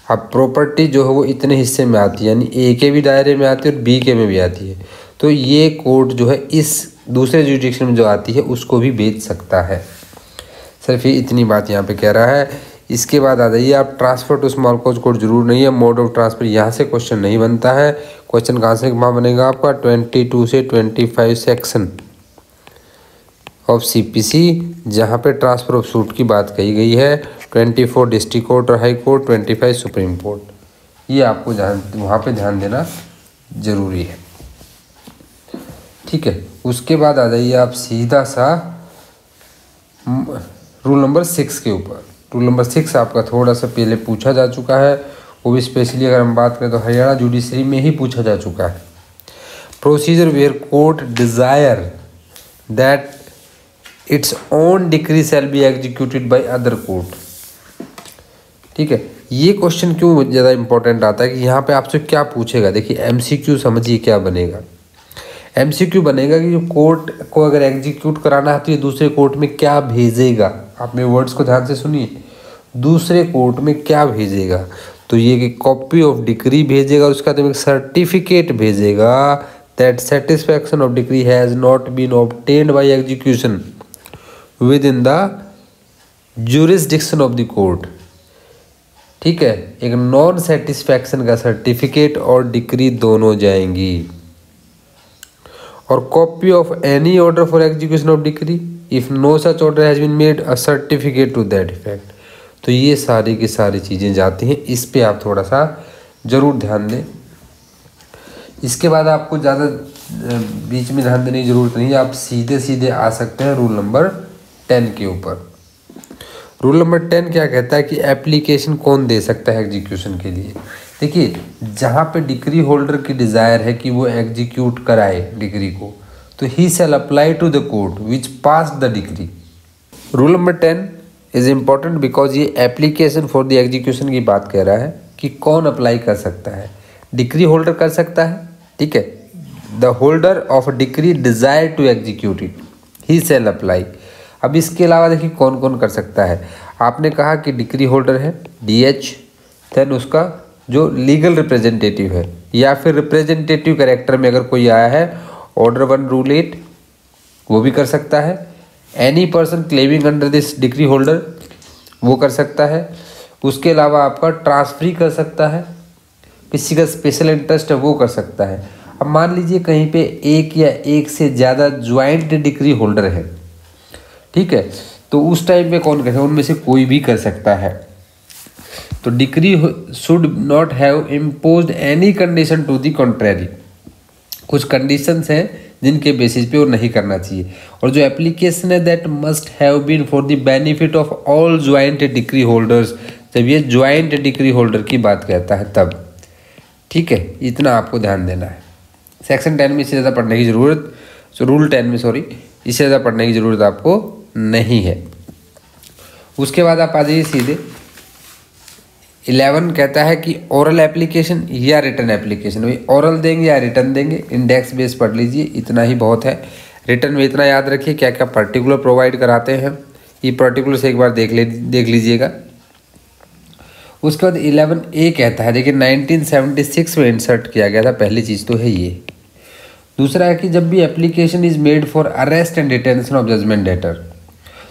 अब प्रॉपर्टी जो है वो इतने हिस्से में आती है, यानी ए के भी दायरे में आती है और बी के में भी आती है। तो ये कोर्ट जो है इस दूसरे जुडिक्शन में जो आती है उसको भी बेच सकता है। सिर्फ ये इतनी बात यहाँ पे कह रहा है। इसके बाद आ जाइए आप, transfer to small close court जरूर नहीं है। मोड ऑफ ट्रांसफर यहाँ से क्वेश्चन नहीं बनता है। क्वेश्चन कहाँ से कहाँ बनेगा आपका, 22 से 25 सेक्शन ऑफ CPC, जहाँ पे ट्रांसफर ऑफ सूट की बात कही गई है। 24 डिस्ट्रिक्ट कोर्ट और हाई कोर्ट, 25 सुप्रीम कोर्ट, ये आपको वहाँ पे ध्यान देना जरूरी है, ठीक है। उसके बाद आ जाइए आप सीधा सा रूल नंबर 6 के ऊपर। रूल नंबर 6 आपका थोड़ा सा पहले पूछा जा चुका है, वो भी स्पेशली अगर हम बात करें तो हरियाणा जुडिशरी में ही पूछा जा चुका है। Procedure where court desire that its own decree shall be executed by other court, ठीक है। ये क्वेश्चन क्यों ज़्यादा इंपॉर्टेंट आता है कि यहाँ पे आपसे क्या पूछेगा। देखिए MCQ समझिए क्या बनेगा। MCQ बनेगा कि जो कोर्ट को अगर एग्जीक्यूट कराना है तो ये दूसरे कोर्ट में क्या भेजेगा, आप मेरे वर्ड्स को ध्यान से सुनिए, दूसरे कोर्ट में क्या भेजेगा, तो ये कि कॉपी ऑफ डिक्री भेजेगा, उसका तो एक सर्टिफिकेट भेजेगा that satisfaction of decree has not been obtained by execution within the jurisdiction of the court. ठीक है, एक नॉन सेटिस्फैक्शन का सर्टिफिकेट और डिक्री दोनों जाएंगी। और copy of any order for execution of decree if no such order has been made a certificate to that effect. तो ये सारी की सारी चीज़ें जाती हैं, इस पे आप थोड़ा सा ज़रूर ध्यान दें। इसके बाद आपको ज़्यादा बीच में ध्यान देने की ज़रूरत नहीं है, आप सीधे सीधे आ सकते हैं रूल नंबर 10 के ऊपर। रूल नंबर 10 क्या कहता है कि एप्लीकेशन कौन दे सकता है एग्जीक्यूशन के लिए। देखिए, जहाँ पे डिक्री होल्डर की डिज़ायर है कि वो एग्जीक्यूट कराए डिक्री को, तो he shall apply to the court which pass the decree. Rule number 10 is important because ये एप्लीकेशन फॉर द एग्जीक्यूशन की बात कह रहा है कि कौन अप्लाई कर सकता है। डिक्री होल्डर कर सकता है, ठीक है, the holder of decree desire to execute it, he shall apply. अब इसके अलावा देखिए कौन कौन कर सकता है। आपने कहा कि डिक्री होल्डर है DH, देन उसका जो लीगल रिप्रेजेंटेटिव है या फिर रिप्रेजेंटेटिव कैरेक्टर में अगर कोई आया है, ऑर्डर 1 रूल 8 वो भी कर सकता है। Any person claiming under this decree holder वो कर सकता है। उसके अलावा आपका ट्रांसफरी कर सकता है, किसी का स्पेशल इंटरेस्ट है वो कर सकता है। अब मान लीजिए कहीं पे एक या एक से ज़्यादा ज्वाइंट डिक्री होल्डर है, ठीक है, तो उस टाइम पे कौन कर सकता है, उनमें से कोई भी कर सकता है। तो decree should not have imposed any condition to the contrary. कुछ कंडीशंस हैं जिनके बेसिस पे वो नहीं करना चाहिए। और जो एप्लीकेशन है that must have been for the benefit of all joint decree holders, जब ये ज्वाइंट डिक्री होल्डर की बात कहता है तब, ठीक है, इतना आपको ध्यान देना है। सेक्शन 10 में इससे ज़्यादा पढ़ने की ज़रूरत, रूल 10 में सॉरी, इससे ज़्यादा पढ़ने की ज़रूरत आपको नहीं है। उसके बाद आप आ जाइए सीधे 11 कहता है कि ओरल एप्लीकेशन या रिटर्न एप्लीकेशन। भाई ओरल देंगे या रिटर्न देंगे, इंडेक्स बेस पढ़ लीजिए, इतना ही बहुत है। रिटर्न में इतना याद रखिए क्या क्या पर्टिकुलर प्रोवाइड कराते हैं, ये पर्टिकुलर से एक बार देख लीजिएगा। उसके बाद 11A कहता है, देखिए 1976 में इंसर्ट किया गया था, पहली चीज़ तो है ये। दूसरा है कि जब भी application is made for arrest and detention of judgment debtor,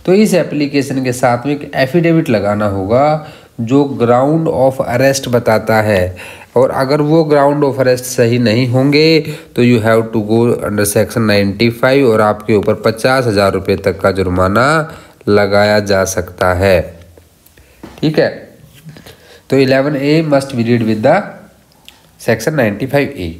तो इस एप्लीकेशन के साथ में एक एफिडेविट लगाना होगा जो ग्राउंड ऑफ अरेस्ट बताता है। और अगर वो ग्राउंड ऑफ अरेस्ट सही नहीं होंगे तो you have to go under section 95 और आपके ऊपर 50,000 रुपये तक का जुर्माना लगाया जा सकता है। ठीक है, तो 11A must be read with the section 95A।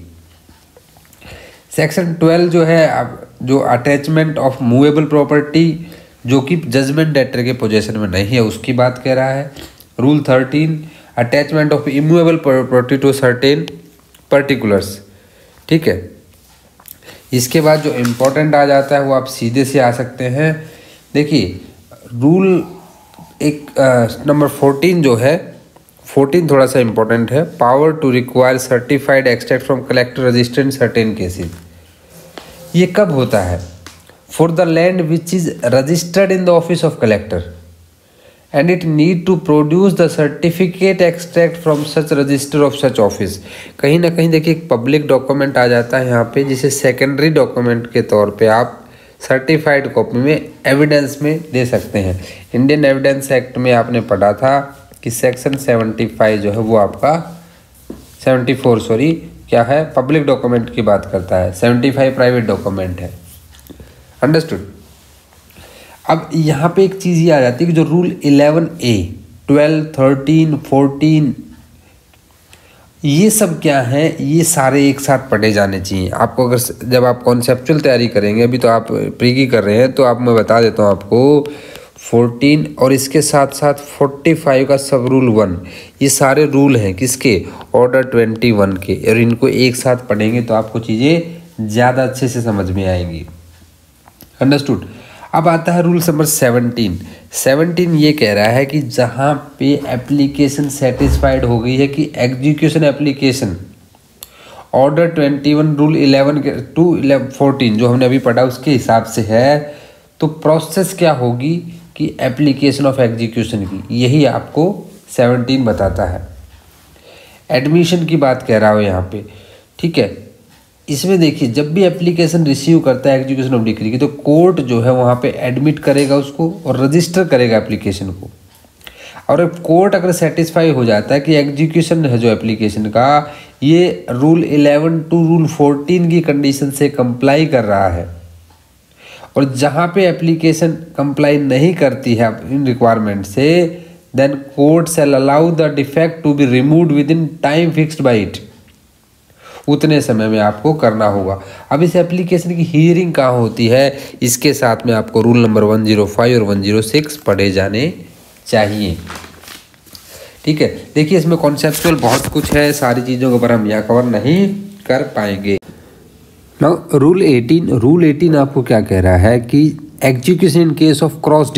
Section 12 जो है, अब जो अटैचमेंट ऑफ मूवेबल प्रॉपर्टी जो कि जजमेंट डेटर के पोजेशन में नहीं है उसकी बात कह रहा है। Rule 13 attachment of immovable property to certain particulars. ठीक है, इसके बाद जो इम्पोर्टेंट आ जाता है वो आप सीधे से आ सकते हैं। देखिए रूल नंबर 14 जो है, 14 थोड़ा सा इम्पोर्टेंट है। Power to require certified extract from collector register in certain cases. ये कब होता है? For the land which is registered in the office of collector and it need to produce the certificate extract from such register of such office. कहीं ना कहीं देखिए एक public document आ जाता है यहाँ पे, जिसे सेकेंडरी डॉक्यूमेंट के तौर पे आप सर्टिफाइड कॉपी में एविडेंस में दे सकते हैं। इंडियन एविडेंस एक्ट में आपने पढ़ा था कि सेक्शन 75 जो है वो आपका 74 सॉरी क्या है, पब्लिक डॉक्यूमेंट की बात करता है, 75 प्राइवेट डॉक्यूमेंट है। अंडरस्टूड। अब यहाँ पे एक चीज़ ये आ जाती है कि जो रूल 11A, 12, 13, 14 ये सब क्या है, ये सारे एक साथ पढ़े जाने चाहिए आपको। अगर जब आप कॉन्सेप्चुअल तैयारी करेंगे, अभी तो आप प्री की कर रहे हैं, तो आप मैं बता देता हूँ आपको 14 और इसके साथ साथ 45 का सब रूल 1, ये सारे रूल हैं किसके, ऑर्डर 21 के। और इनको एक साथ पढ़ेंगे तो आपको चीज़ें ज़्यादा अच्छे से समझ में आएंगी। अंडरस्टूड। अब आता है रूल नंबर 17 ये कह रहा है कि जहाँ पे एप्लीकेशन सेटिस्फाइड हो गई है कि एग्जीक्यूशन एप्लीकेशन ऑर्डर 21 रूल 11 के 14 जो हमने अभी पढ़ा उसके हिसाब से है, तो प्रोसेस क्या होगी कि एप्लीकेशन ऑफ एग्जीक्यूशन की, यही आपको 17 बताता है। एडमिशन की बात कह रहा हूँ यहाँ पे, ठीक है। इसमें देखिए जब भी एप्लीकेशन रिसीव करता है एग्जीक्यूशन ऑफ डिक्री की, तो कोर्ट जो है वहाँ पे एडमिट करेगा उसको और रजिस्टर करेगा एप्लीकेशन को। और कोर्ट अगर सेटिस्फाई हो जाता है कि एग्जीक्यूशन है जो एप्लीकेशन का, ये रूल 11 टू रूल 14 की कंडीशन से कंप्लाई कर रहा है, और जहाँ पे एप्लीकेशन कंप्लाई नहीं करती है इन रिक्वायरमेंट से, then court shall allow the defect to be removed within time fixed by it. उतने समय में आपको करना होगा। अब इस एप्लीकेशन की हियरिंग कहाँ होती है, इसके साथ में आपको रूल नंबर 105 और 106 पढ़े जाने चाहिए, ठीक है। देखिए इसमें कॉन्सेप्चुअल बहुत कुछ है, सारी चीज़ों के ऊपर हम यहाँ कवर नहीं कर पाएंगे। नाउ रूल 18 आपको क्या कह रहा है कि execution in case of cross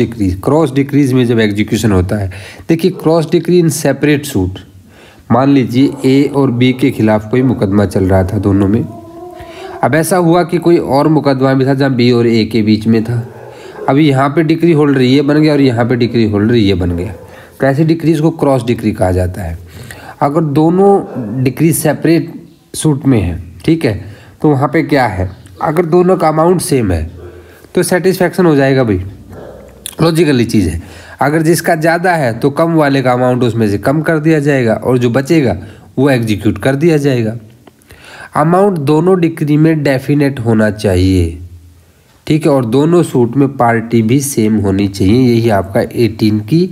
decrease में जब एग्जीक्यूशन होता है, देखिए cross decree in separate suit, मान लीजिए ए और बी के खिलाफ कोई मुकदमा चल रहा था दोनों में। अब ऐसा हुआ कि कोई और मुकदमा भी था जहाँ बी और ए के बीच में था। अभी यहाँ पे डिक्री होल्डर ये बन गया और यहाँ पे डिक्री होल्डर ये बन गया, तो ऐसी डिक्रीज को क्रॉस डिक्री कहा जाता है। अगर दोनों डिक्री सेपरेट सूट में है, ठीक है, तो वहाँ पे क्या है, अगर दोनों का अमाउंट सेम है तो सेटिस्फैक्शन हो जाएगा भाई, लॉजिकली चीज़ है। अगर जिसका ज़्यादा है तो कम वाले का अमाउंट उसमें से कम कर दिया जाएगा और जो बचेगा वो एग्जीक्यूट कर दिया जाएगा। अमाउंट दोनों डिक्री में डेफिनेट होना चाहिए, ठीक है, और दोनों सूट में पार्टी भी सेम होनी चाहिए। यही आपका 18 की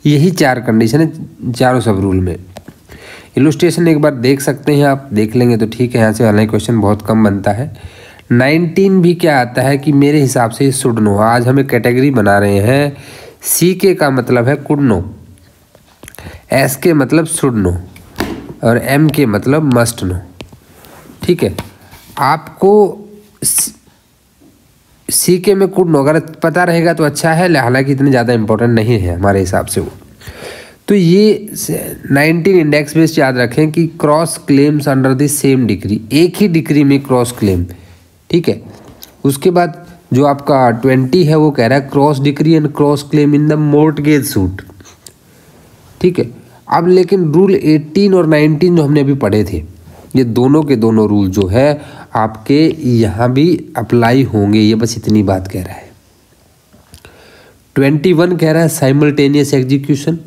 यही 4 कंडीशन है चारों सब रूल में। इलुस्ट्रेशन एक बार देख सकते हैं आप, देख लेंगे तो ठीक है, यहाँ से ऑनलाइन क्वेश्चन बहुत कम बनता है। 19 भी क्या आता है कि मेरे हिसाब से शुड नो, आज हमें कैटेगरी बना रहे हैं। सी के का मतलब है कुड नो, एस के मतलब शुड नो और एम के मतलब मस्ट नो, ठीक है। आपको सी के में कुड नो अगर पता रहेगा तो अच्छा है, हालांकि इतने ज़्यादा इंपॉर्टेंट नहीं है हमारे हिसाब से वो। तो ये 19 इंडेक्स बेस्ड याद रखें कि cross claims under the same degree, एक ही डिग्री में क्रॉस क्लेम, ठीक है। उसके बाद जो आपका 20 है वो कह रहा है cross degree and cross claim in the mortgage suit, ठीक है। अब लेकिन रूल 18 और 19 जो हमने अभी पढ़े थे, ये दोनों के दोनों रूल जो है आपके यहाँ भी अप्लाई होंगे, ये बस इतनी बात कह रहा है। 21 कह रहा है साइमल्टेनियस एग्जीक्यूशन,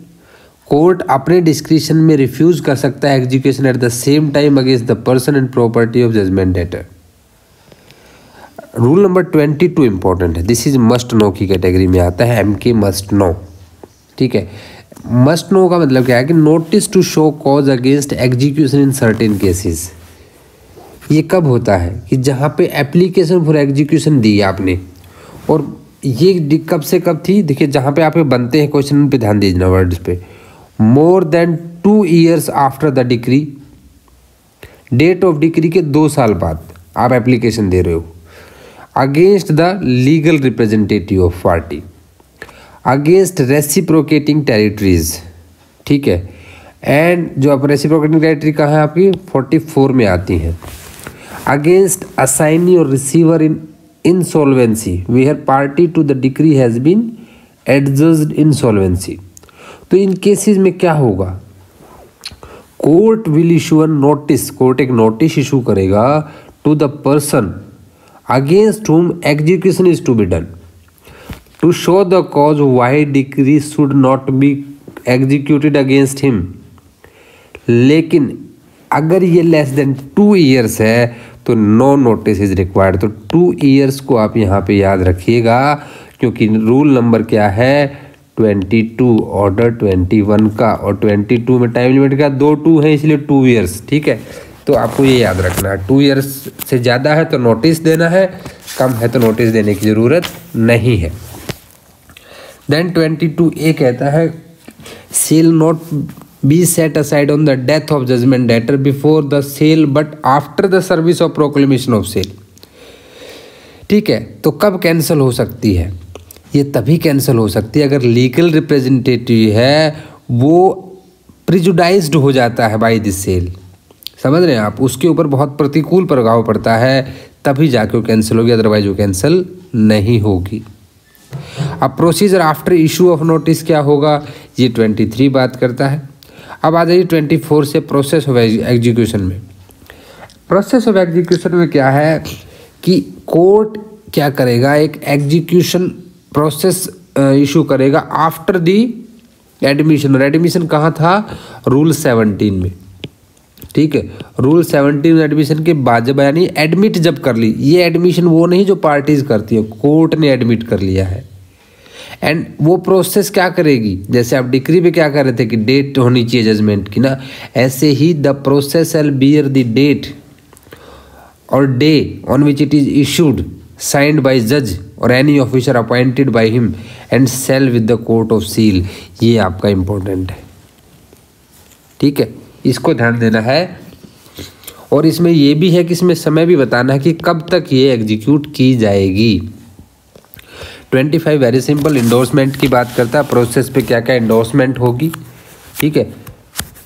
कोर्ट अपने डिस्क्रिप्शन में रिफ्यूज कर सकता है execution at the same time against the person and property of judgment debtor. Rule number 22 important है, दिस इज मस्ट नो की कैटेगरी में आता है, एम के मस्ट नो, ठीक है। मस्ट नो का मतलब क्या है कि notice to show cause against execution in certain cases. ये कब होता है कि जहाँ पे एप्लीकेशन फॉर एग्जीक्यूशन दी आपने, और ये कब से कब थी, देखिए जहाँ पे आपके बनते हैं क्वेश्चन पे ध्यान दीजिए वर्ड्स पे। More than 2 years after the decree, date of decree के 2 साल बाद आप एप्लीकेशन दे रहे हो। Against the legal representative of party, against reciprocating territories, ठीक है। एंड जो आप रेसिप्रोकेटिंग टेरिटरी कहाँ है आपकी 44 में आती हैं। अगेंस्ट असाइनी और receiver in insolvency where party to the decree has been adjudged insolvency. तो इन केसेस में क्या होगा, court will issue a notice, court एक नोटिस इशू करेगा to the person against whom execution is to be done to show the cause why decree should not be executed against him। लेकिन अगर ये लेस देन 2 years है तो no notice is required. तो 2 years को आप यहाँ पे याद रखिएगा, क्योंकि रूल नंबर क्या है 22 ऑर्डर 21 का, और 22 में टाइम लिमिट का 2 है इसलिए 2 years, ठीक है। तो आपको ये याद रखना है 2 years से ज़्यादा है तो नोटिस देना है, कम है तो नोटिस देने की ज़रूरत नहीं है। देन 22A कहता है sale not be set aside on the death of judgment debtor before the sale but after the service of proclamation of sale, ठीक है। तो कब कैंसिल हो सकती है, ये तभी कैंसिल हो सकती है अगर लीगल रिप्रेजेंटेटिव है वो प्रिजुडाइज्ड हो जाता है बाय दिस सेल, समझ रहे हैं आप, उसके ऊपर बहुत प्रतिकूल प्रभाव पड़ता है, तभी जाके वो कैंसिल होगी, अदरवाइज वो कैंसिल नहीं होगी। अब procedure after issue of notice क्या होगा, ये 23 बात करता है। अब आ जाइए 24 से प्रोसेस ऑफ एग्जीक्यूशन में। प्रोसेस ऑफ एग्जीक्यूशन में क्या है कि कोर्ट क्या करेगा, एक एग्जीक्यूशन प्रोसेस इशू करेगा आफ्टर दी एडमिशन। और एडमिशन कहाँ था, रूल 17 में, ठीक है। रूल 17 में एडमिशन के बाद जब यानी एडमिट जब कर ली, ये एडमिशन वो नहीं जो पार्टीज करती है, कोर्ट ने एडमिट कर लिया है। एंड वो प्रोसेस क्या करेगी, जैसे आप डिक्री पे क्या कर रहे थे कि डेट होनी चाहिए जजमेंट की ना, ऐसे ही the process shall bear the date और day on which it is issued signed by जज और any officer appointed by him and seal with the court of seal. ये आपका इंपॉर्टेंट है, ठीक है, इसको ध्यान देना है। और इसमें ये भी है कि इसमें समय भी बताना है कि कब तक ये एग्जीक्यूट की जाएगी। 25 वेरी सिंपल इंडोर्समेंट की बात करता है, प्रोसेस पे क्या क्या इंडोर्समेंट होगी, ठीक है।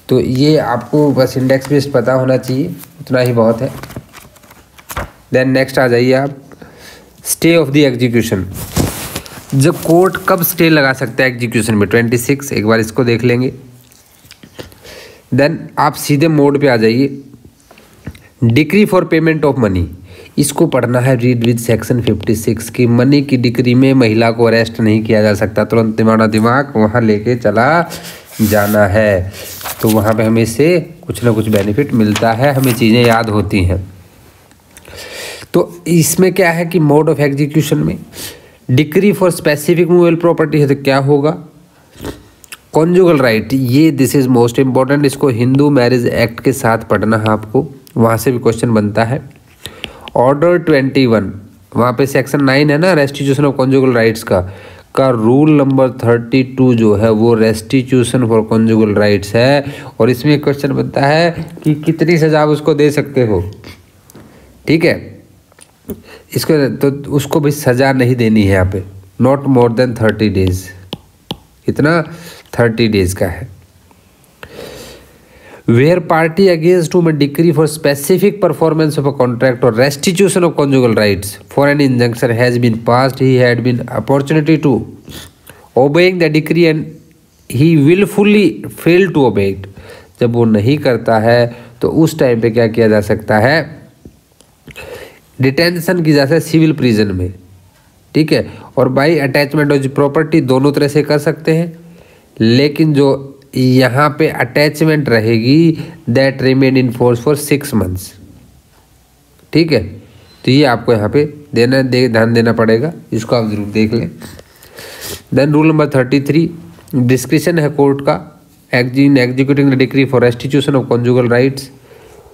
तो ये आपको बस इंडेक्स बेस्ड पता होना चाहिए, इतना ही बहुत है। देन नेक्स्ट आ जाइए आप, स्टे ऑफ द एग्जीक्यूशन। जब कोर्ट कब स्टे लगा सकता है एग्जीक्यूशन में, 26, एक बार इसको देख लेंगे। देन आप सीधे मोड पे आ जाइए, decree for payment of money, इसको पढ़ना है, रीड विद सेक्शन 56 की। मनी की डिक्री में महिला को अरेस्ट नहीं किया जा सकता, तुरंत दिमाग वहाँ लेके चला जाना है। तो वहाँ पे हमें से कुछ ना कुछ बेनिफिट मिलता है, हमें चीज़ें याद होती हैं। तो इसमें क्या है कि मोड ऑफ एग्जीक्यूशन में decree for specific movable property है तो क्या होगा, कॉन्जुगल राइट। ये दिस इज मोस्ट इंपॉर्टेंट, इसको हिंदू मैरिज एक्ट के साथ पढ़ना है आपको, वहाँ से भी क्वेश्चन बनता है। ऑर्डर 21, वहाँ पे सेक्शन 9 है ना, रेस्टिट्यूशन ऑफ कॉन्जुगल राइट्स का रूल नंबर 32 जो है वो रेस्टिट्यूशन फॉर कॉन्जुगल राइट्स है। और इसमें क्वेश्चन बनता है कि कितनी सजा आप उसको दे सकते हो, ठीक है। इसको तो उसको भी सजा नहीं देनी है यहाँ पे, नॉट मोर देन 30 डेज, कितना 30 डेज का है। Where party against whom a decree for specific performance of a contract or restitution of conjugal rights for an injunction has been passed, he had been opportunity to obeying the decree and he willfully failed to obey it। जब वो नहीं करता है तो उस time पे क्या किया जा सकता है, डिटेंशन की जा सकती है सिविल प्रिजन में, ठीक है। और बाई अटैचमेंट ऑफ प्रॉपर्टी दोनों तरह से कर सकते हैं, लेकिन जो यहाँ पे अटैचमेंट रहेगी that remain in force for 6 months, ठीक है। तो ये आपको यहाँ पे ध्यान देना पड़ेगा, इसको आप जरूर देख लें। देन रूल नंबर 33, डिस्क्रिशन है कोर्ट का executing the decree for restitution of conjugal rights,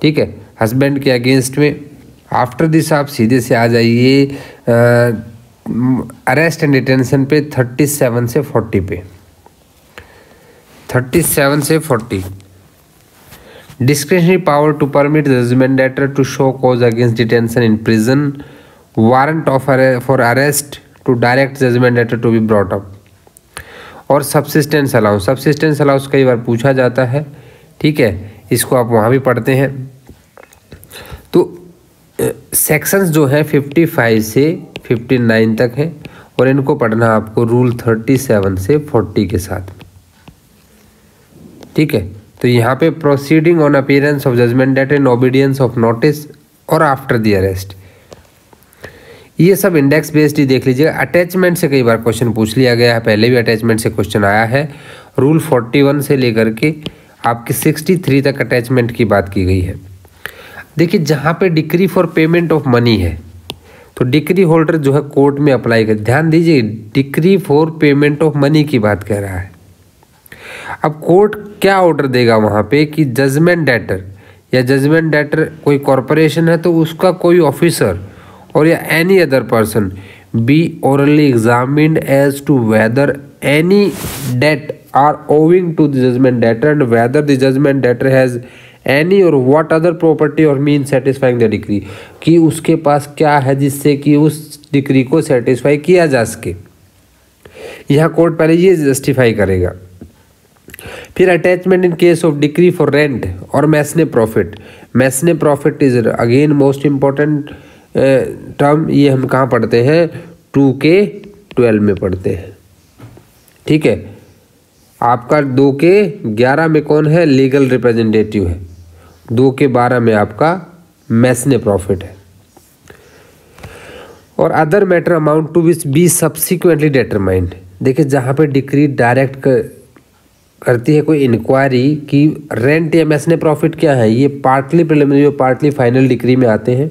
ठीक है, हस्बैंड के अगेंस्ट में। आफ्टर दिस आप सीधे से आ जाइए अरेस्ट एंड डिटेंशन पे 37 से 40 पे, 37 से 40। Discretionary power to permit judgment debtor to show cause against detention in prison, warrant of for arrest to direct judgment debtor to be brought up. और सब्सिस्टेंस अलाउंस, सब्सिस्टेंस अलाउंस कई बार पूछा जाता है, ठीक है, इसको आप वहाँ भी पढ़ते हैं। तो सेक्शंस जो है 55 से 59 तक है और इनको पढ़ना आपको रूल 37 से 40 के साथ, ठीक है। तो यहाँ पे proceeding on appearance of judgment debt in obedience of notice और आफ्टर द अरेस्ट, ये सब इंडेक्स बेस्ड ही देख लीजिएगा। अटैचमेंट से कई बार क्वेश्चन पूछ लिया गया है, पहले भी अटैचमेंट से क्वेश्चन आया है। रूल 41 से लेकर के आपकी 63 तक अटैचमेंट की बात की गई है। देखिए जहाँ पे decree for payment of money है तो डिक्री होल्डर जो है कोर्ट में अप्लाई कर, ध्यान दीजिए decree for payment of money की बात कर रहा है। अब कोर्ट क्या ऑर्डर देगा वहाँ पे कि जजमेंट डेटर या जजमेंट डेटर कोई कॉरपोरेशन है तो उसका कोई ऑफिसर और या any other person be orally examined as to whether any debt are owing to the judgment debtor and whether the judgment debtor has any और व्हाट अदर प्रॉपर्टी और mean satisfying the decree, कि उसके पास क्या है जिससे कि उस decree को सेटिस्फाई किया जा सके। यहाँ कोर्ट पहले ये जस्टिफाई करेगा। फिर attachment in case of decree for rent और mesne profit. Mesne profit is again most important term, ये हम कहाँ पढ़ते हैं 2K 12 में पढ़ते हैं। ठीक है, आपका 2 के 11 में कौन है? लीगल रिप्रेजेंटेटिव है। 2 के 12 में आपका मैसने प्रॉफिट है। और other matter amount to which be subsequently determined. देखिए जहाँ पे डिक्री डायरेक्ट करती है कोई इंक्वायरी कि रेंट या मैसने प्रॉफिट क्या है, ये पार्टली प्रिलिमिनरी और पार्टली फाइनल डिक्री में आते हैं।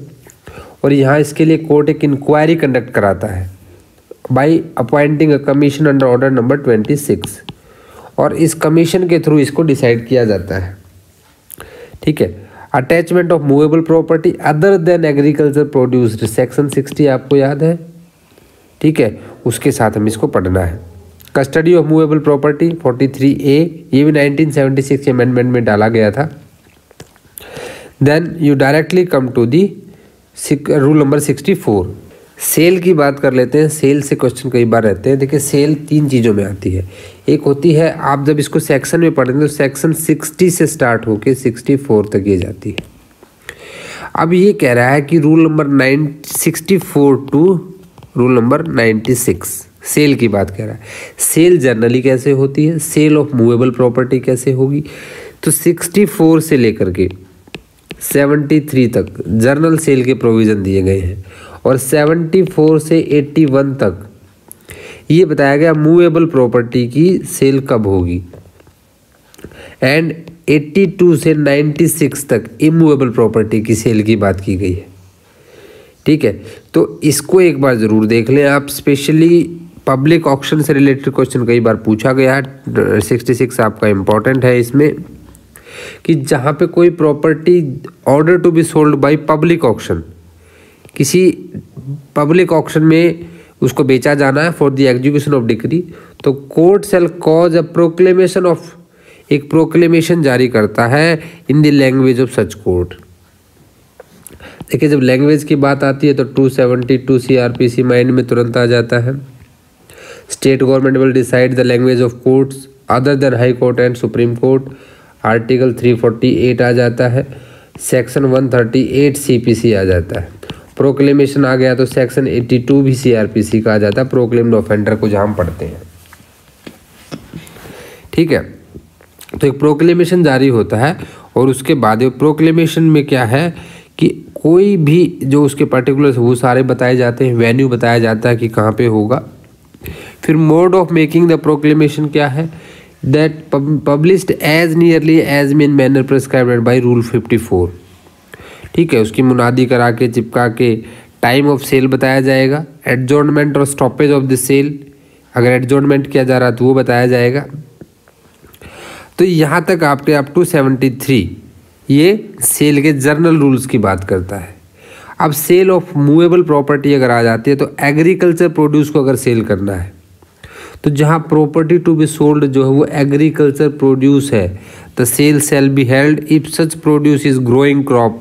और यहाँ इसके लिए कोर्ट एक इंक्वायरी कंडक्ट कराता है by appointing a commission under order number 26, और इस कमीशन के थ्रू इसको डिसाइड किया जाता है। ठीक है, attachment of movable property other than agriculture produced, section 60 आपको याद है। ठीक है, उसके साथ हम इसको पढ़ना है। Custody of movable property 43A, ये भी 1976 के अमेंडमेंट में डाला गया था। Then you directly come to the rule number 64। Sale की बात कर लेते हैं। सेल से क्वेश्चन कई बार रहते हैं। देखिए सेल 3 चीज़ों में आती है। एक होती है, आप जब इसको सेक्शन में पढ़ेंगे तो सेक्शन 60 से स्टार्ट होके 64 तक ये जाती है। अब ये कह रहा है कि rule number 64 to rule number 96 sale की बात कह रहा है। सेल जनरली कैसे होती है, सेल ऑफ मूवेबल प्रॉपर्टी कैसे होगी, तो 64 से लेकर के 73 तक जर्नल सेल के प्रोविज़न दिए गए हैं, और 74 से 81 तक ये बताया गया मूवेबल प्रॉपर्टी की सेल कब होगी, एंड 82 से 96 तक इमूवेबल प्रॉपर्टी की सेल की बात की गई है। ठीक है, तो इसको एक बार ज़रूर देख लें आप। स्पेशली पब्लिक ऑक्शन से रिलेटेड क्वेश्चन कई बार पूछा गया है। 66 आपका इम्पॉर्टेंट है इसमें, कि जहाँ पे कोई property order to be sold by public auction, किसी पब्लिक ऑक्शन में उसको बेचा जाना है for the execution of decree, तो court shall cause a proclamation of, एक प्रोक्लेमेशन जारी करता है in the language of such court. देखिए जब लैंग्वेज की बात आती है तो 272 CRPC माइंड में तुरंत आ जाता है। State government will decide the language of courts other than high court and supreme court, article 348 आ जाता है। सेक्शन 138 CPC आ जाता है। प्रोक्लेमेशन आ गया तो सेक्शन 82 भी CRPC का आ जाता है, प्रोक्लेम्ड ऑफेंडर को जहाँ हम पढ़ते हैं। ठीक है, तो एक प्रोक्लेमेशन जारी होता है, और उसके बाद प्रोक्लेमेशन में क्या है कि कोई भी जो उसके पर्टिकुलर्स वो सारे बताए जाते हैं, वेन्यू बताया जाता है कि कहाँ पे होगा। फिर mode of making the proclamation क्या है, that published as nearly as in manner prescribed by rule 54। ठीक है, उसकी मुनादी करा के चिपका के टाइम ऑफ सेल बताया जाएगा, एडजॉर्नमेंट और स्टॉपेज ऑफ द सेल, अगर एडजॉर्नमेंट किया जा रहा है तो वो बताया जाएगा। तो यहाँ तक आपके अप टू 73 ये सेल के जर्नल रूल्स की बात करता है। अब सेल ऑफ मूवेबल प्रॉपर्टी अगर आ जाती है तो एग्रीकल्चर प्रोड्यूस को अगर सेल करना है तो जहाँ प्रॉपर्टी टू बी सोल्ड जो है वो एग्रीकल्चर प्रोड्यूस है, the sale shall be held if such produce is growing crop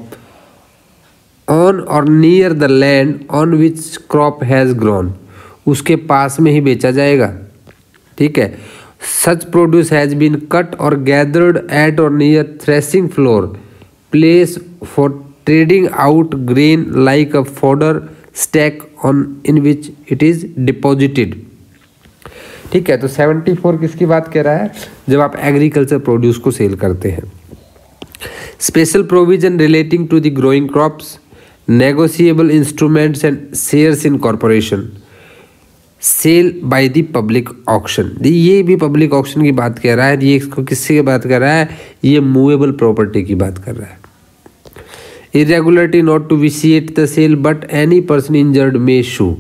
on और near the land on which crop has grown, उसके पास में ही बेचा जाएगा। ठीक है, such produce has been cut और गैदर्ड एट और near threshing floor place for treading out grain like a fodder stack on in which it is deposited. ठीक है, तो 74 किसकी बात कह रहा है, जब आप एग्रीकल्चर प्रोड्यूस को सेल करते हैं। Special provision relating to the growing crops, negotiable instruments and shares in corporation, sale by the public auction. ये भी पब्लिक ऑक्शन की बात कर रहा है। ये इसको किससे की बात कर रहा है, ये मूवेबल प्रॉपर्टी की बात कर रहा है। Irregularity not to vitiate the sale but any person injured may sue,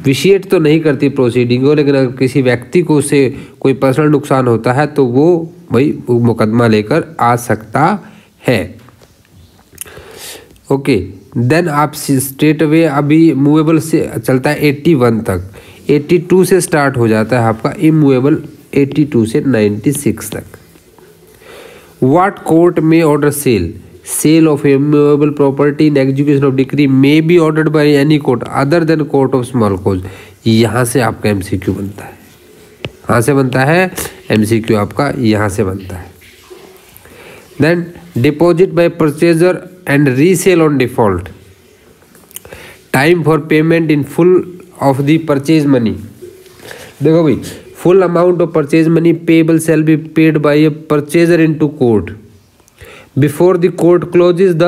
vitiate तो नहीं करती प्रोसीडिंग को, लेकिन अगर किसी व्यक्ति को उससे कोई पर्सनल नुकसान होता है तो वो भाई मुकदमा लेकर आ सकता है। ओके, देन आप स्ट्रेट अवे अभी मूवेबल से चलता है 81 तक, 82 से स्टार्ट हो जाता है आपका इमूवेबल 82 से 96 तक। व्हाट कोर्ट में order sale, sale of immovable property in execution of decree may be ordered by any court other than court of small cause. यहाँ से आपका MCQ बनता है। कहाँ से बनता है MCQ आपका, यहाँ से बनता है। Then deposit by purchaser and resale on default, time for payment in full of the purchase money, देखो भाई, full amount of purchase money payable shall be paid by a purchaser into court before the court closes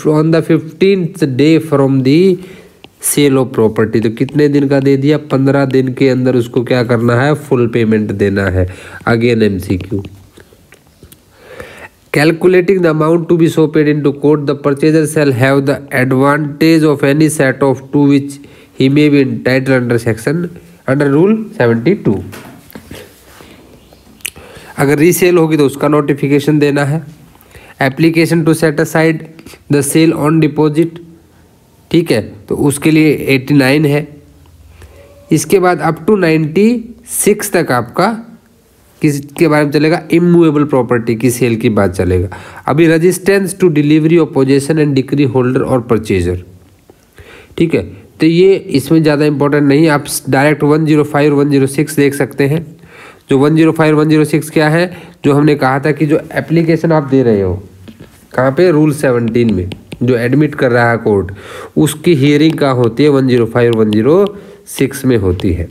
on the 15th day from the sale of property. तो कितने दिन का दे दिया? 15 दिन के अंदर उसको क्या करना है? फुल पेमेंट देना है। Again MCQ, calculating the amount to be so paid into court, the purchaser shall have the advantage of any set of to which he may be entitled under rule 72। अगर resale होगी तो उसका notification देना है। Application to set aside the sale on deposit, ठीक है, तो उसके लिए 89 है। इसके बाद अप टू 96 तक आपका किसके बारे में चलेगा? इमूवेबल प्रॉपर्टी की सेल की बात चलेगा। अभी resistance to delivery of possession and decree holder और परचेजर, ठीक है, तो ये इसमें ज़्यादा इंपॉर्टेंट नहीं। आप डायरेक्ट 105 और 106 देख सकते हैं। जो 105 और 106 क्या है? जो हमने कहा था कि जो एप्लीकेशन आप दे रहे हो कहाँ पे? रूल 17 में, जो एडमिट कर रहा है कोर्ट, उसकी हियरिंग कहाँ होती है? 105 और 106 में होती है।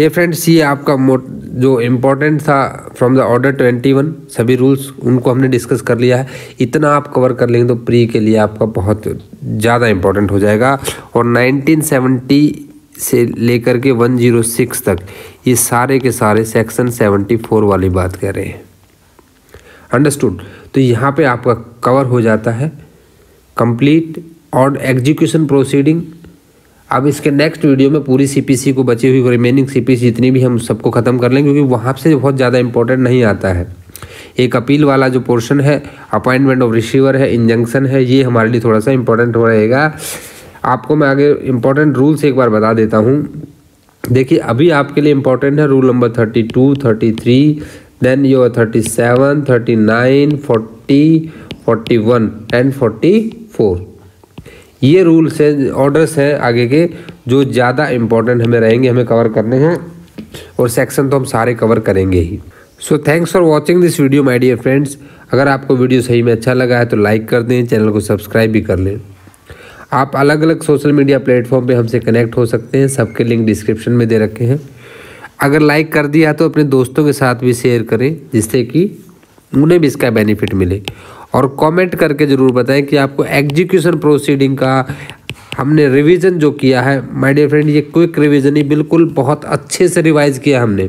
ये फ्रेंड्स, ये आपका जो इम्पोर्टेंट था फ्रॉम द ऑर्डर 21, सभी रूल्स उनको हमने डिस्कस कर लिया है। इतना आप कवर कर लेंगे तो प्री के लिए आपका बहुत ज़्यादा इम्पोर्टेंट हो जाएगा। और 1970 से लेकर के 106 तक ये सारे के सारे सेक्शन 74 वाली बात कह रहे हैं। अंडरस्टूड? तो यहाँ पे आपका कवर हो जाता है कंप्लीट और एग्जीक्यूशन प्रोसीडिंग। अब इसके नेक्स्ट वीडियो में पूरी CPC को बची हुई रिमेनिंग CPC जितनी भी हम सबको ख़त्म कर लेंगे, क्योंकि वहाँ से बहुत ज़्यादा इंपॉर्टेंट नहीं आता है। एक अपील वाला जो पोर्शन है, अपॉइंटमेंट ऑफ रिसीवर है, इंजंक्शन है, ये हमारे लिए थोड़ा सा इंपॉर्टेंट हो रहेगा। आपको मैं आगे इंपॉर्टेंट रूल्स एक बार बता देता हूँ। देखिए, अभी आपके लिए इंपॉर्टेंट है rule number 32, 33, then your 37, 39, 40, 41 and 44। ये रूल्स हैं, ऑर्डर्स हैं आगे के, जो ज़्यादा इंपॉर्टेंट हमें रहेंगे, हमें कवर करने हैं। और सेक्शन तो हम सारे कवर करेंगे ही। So thanks for watching this video my dear friends. अगर आपको वीडियो सही में अच्छा लगा है तो लाइक कर दें, चैनल को सब्सक्राइब भी कर लें। आप अलग अलग सोशल मीडिया प्लेटफॉर्म पे हमसे कनेक्ट हो सकते हैं, सबके लिंक डिस्क्रिप्शन में दे रखे हैं। अगर लाइक कर दिया तो अपने दोस्तों के साथ भी शेयर करें, जिससे कि उन्हें भी इसका बेनिफिट मिले। और कमेंट करके ज़रूर बताएं कि आपको एग्जीक्यूशन प्रोसीडिंग का हमने रिवीजन जो किया है माय डियर फ्रेंड, ये क्विक रिवीजन ही बिल्कुल बहुत अच्छे से रिवाइज़ किया हमने।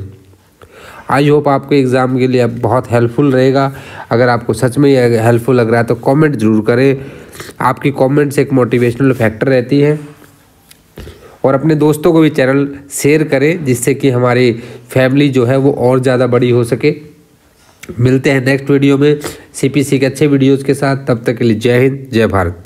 आई होप आपके एग्ज़ाम के लिए अब बहुत हेल्पफुल रहेगा। अगर आपको सच में ये हेल्पफुल लग रहा है तो कमेंट ज़रूर करें। आपकी कमेंट्स एक मोटिवेशनल फैक्टर रहती है। और अपने दोस्तों को भी चैनल शेयर करें, जिससे कि हमारी फैमिली जो है वो और ज़्यादा बड़ी हो सके। मिलते हैं नेक्स्ट वीडियो में CPC के अच्छे वीडियोज़ के साथ। तब तक के लिए जय हिंद, जय भारत।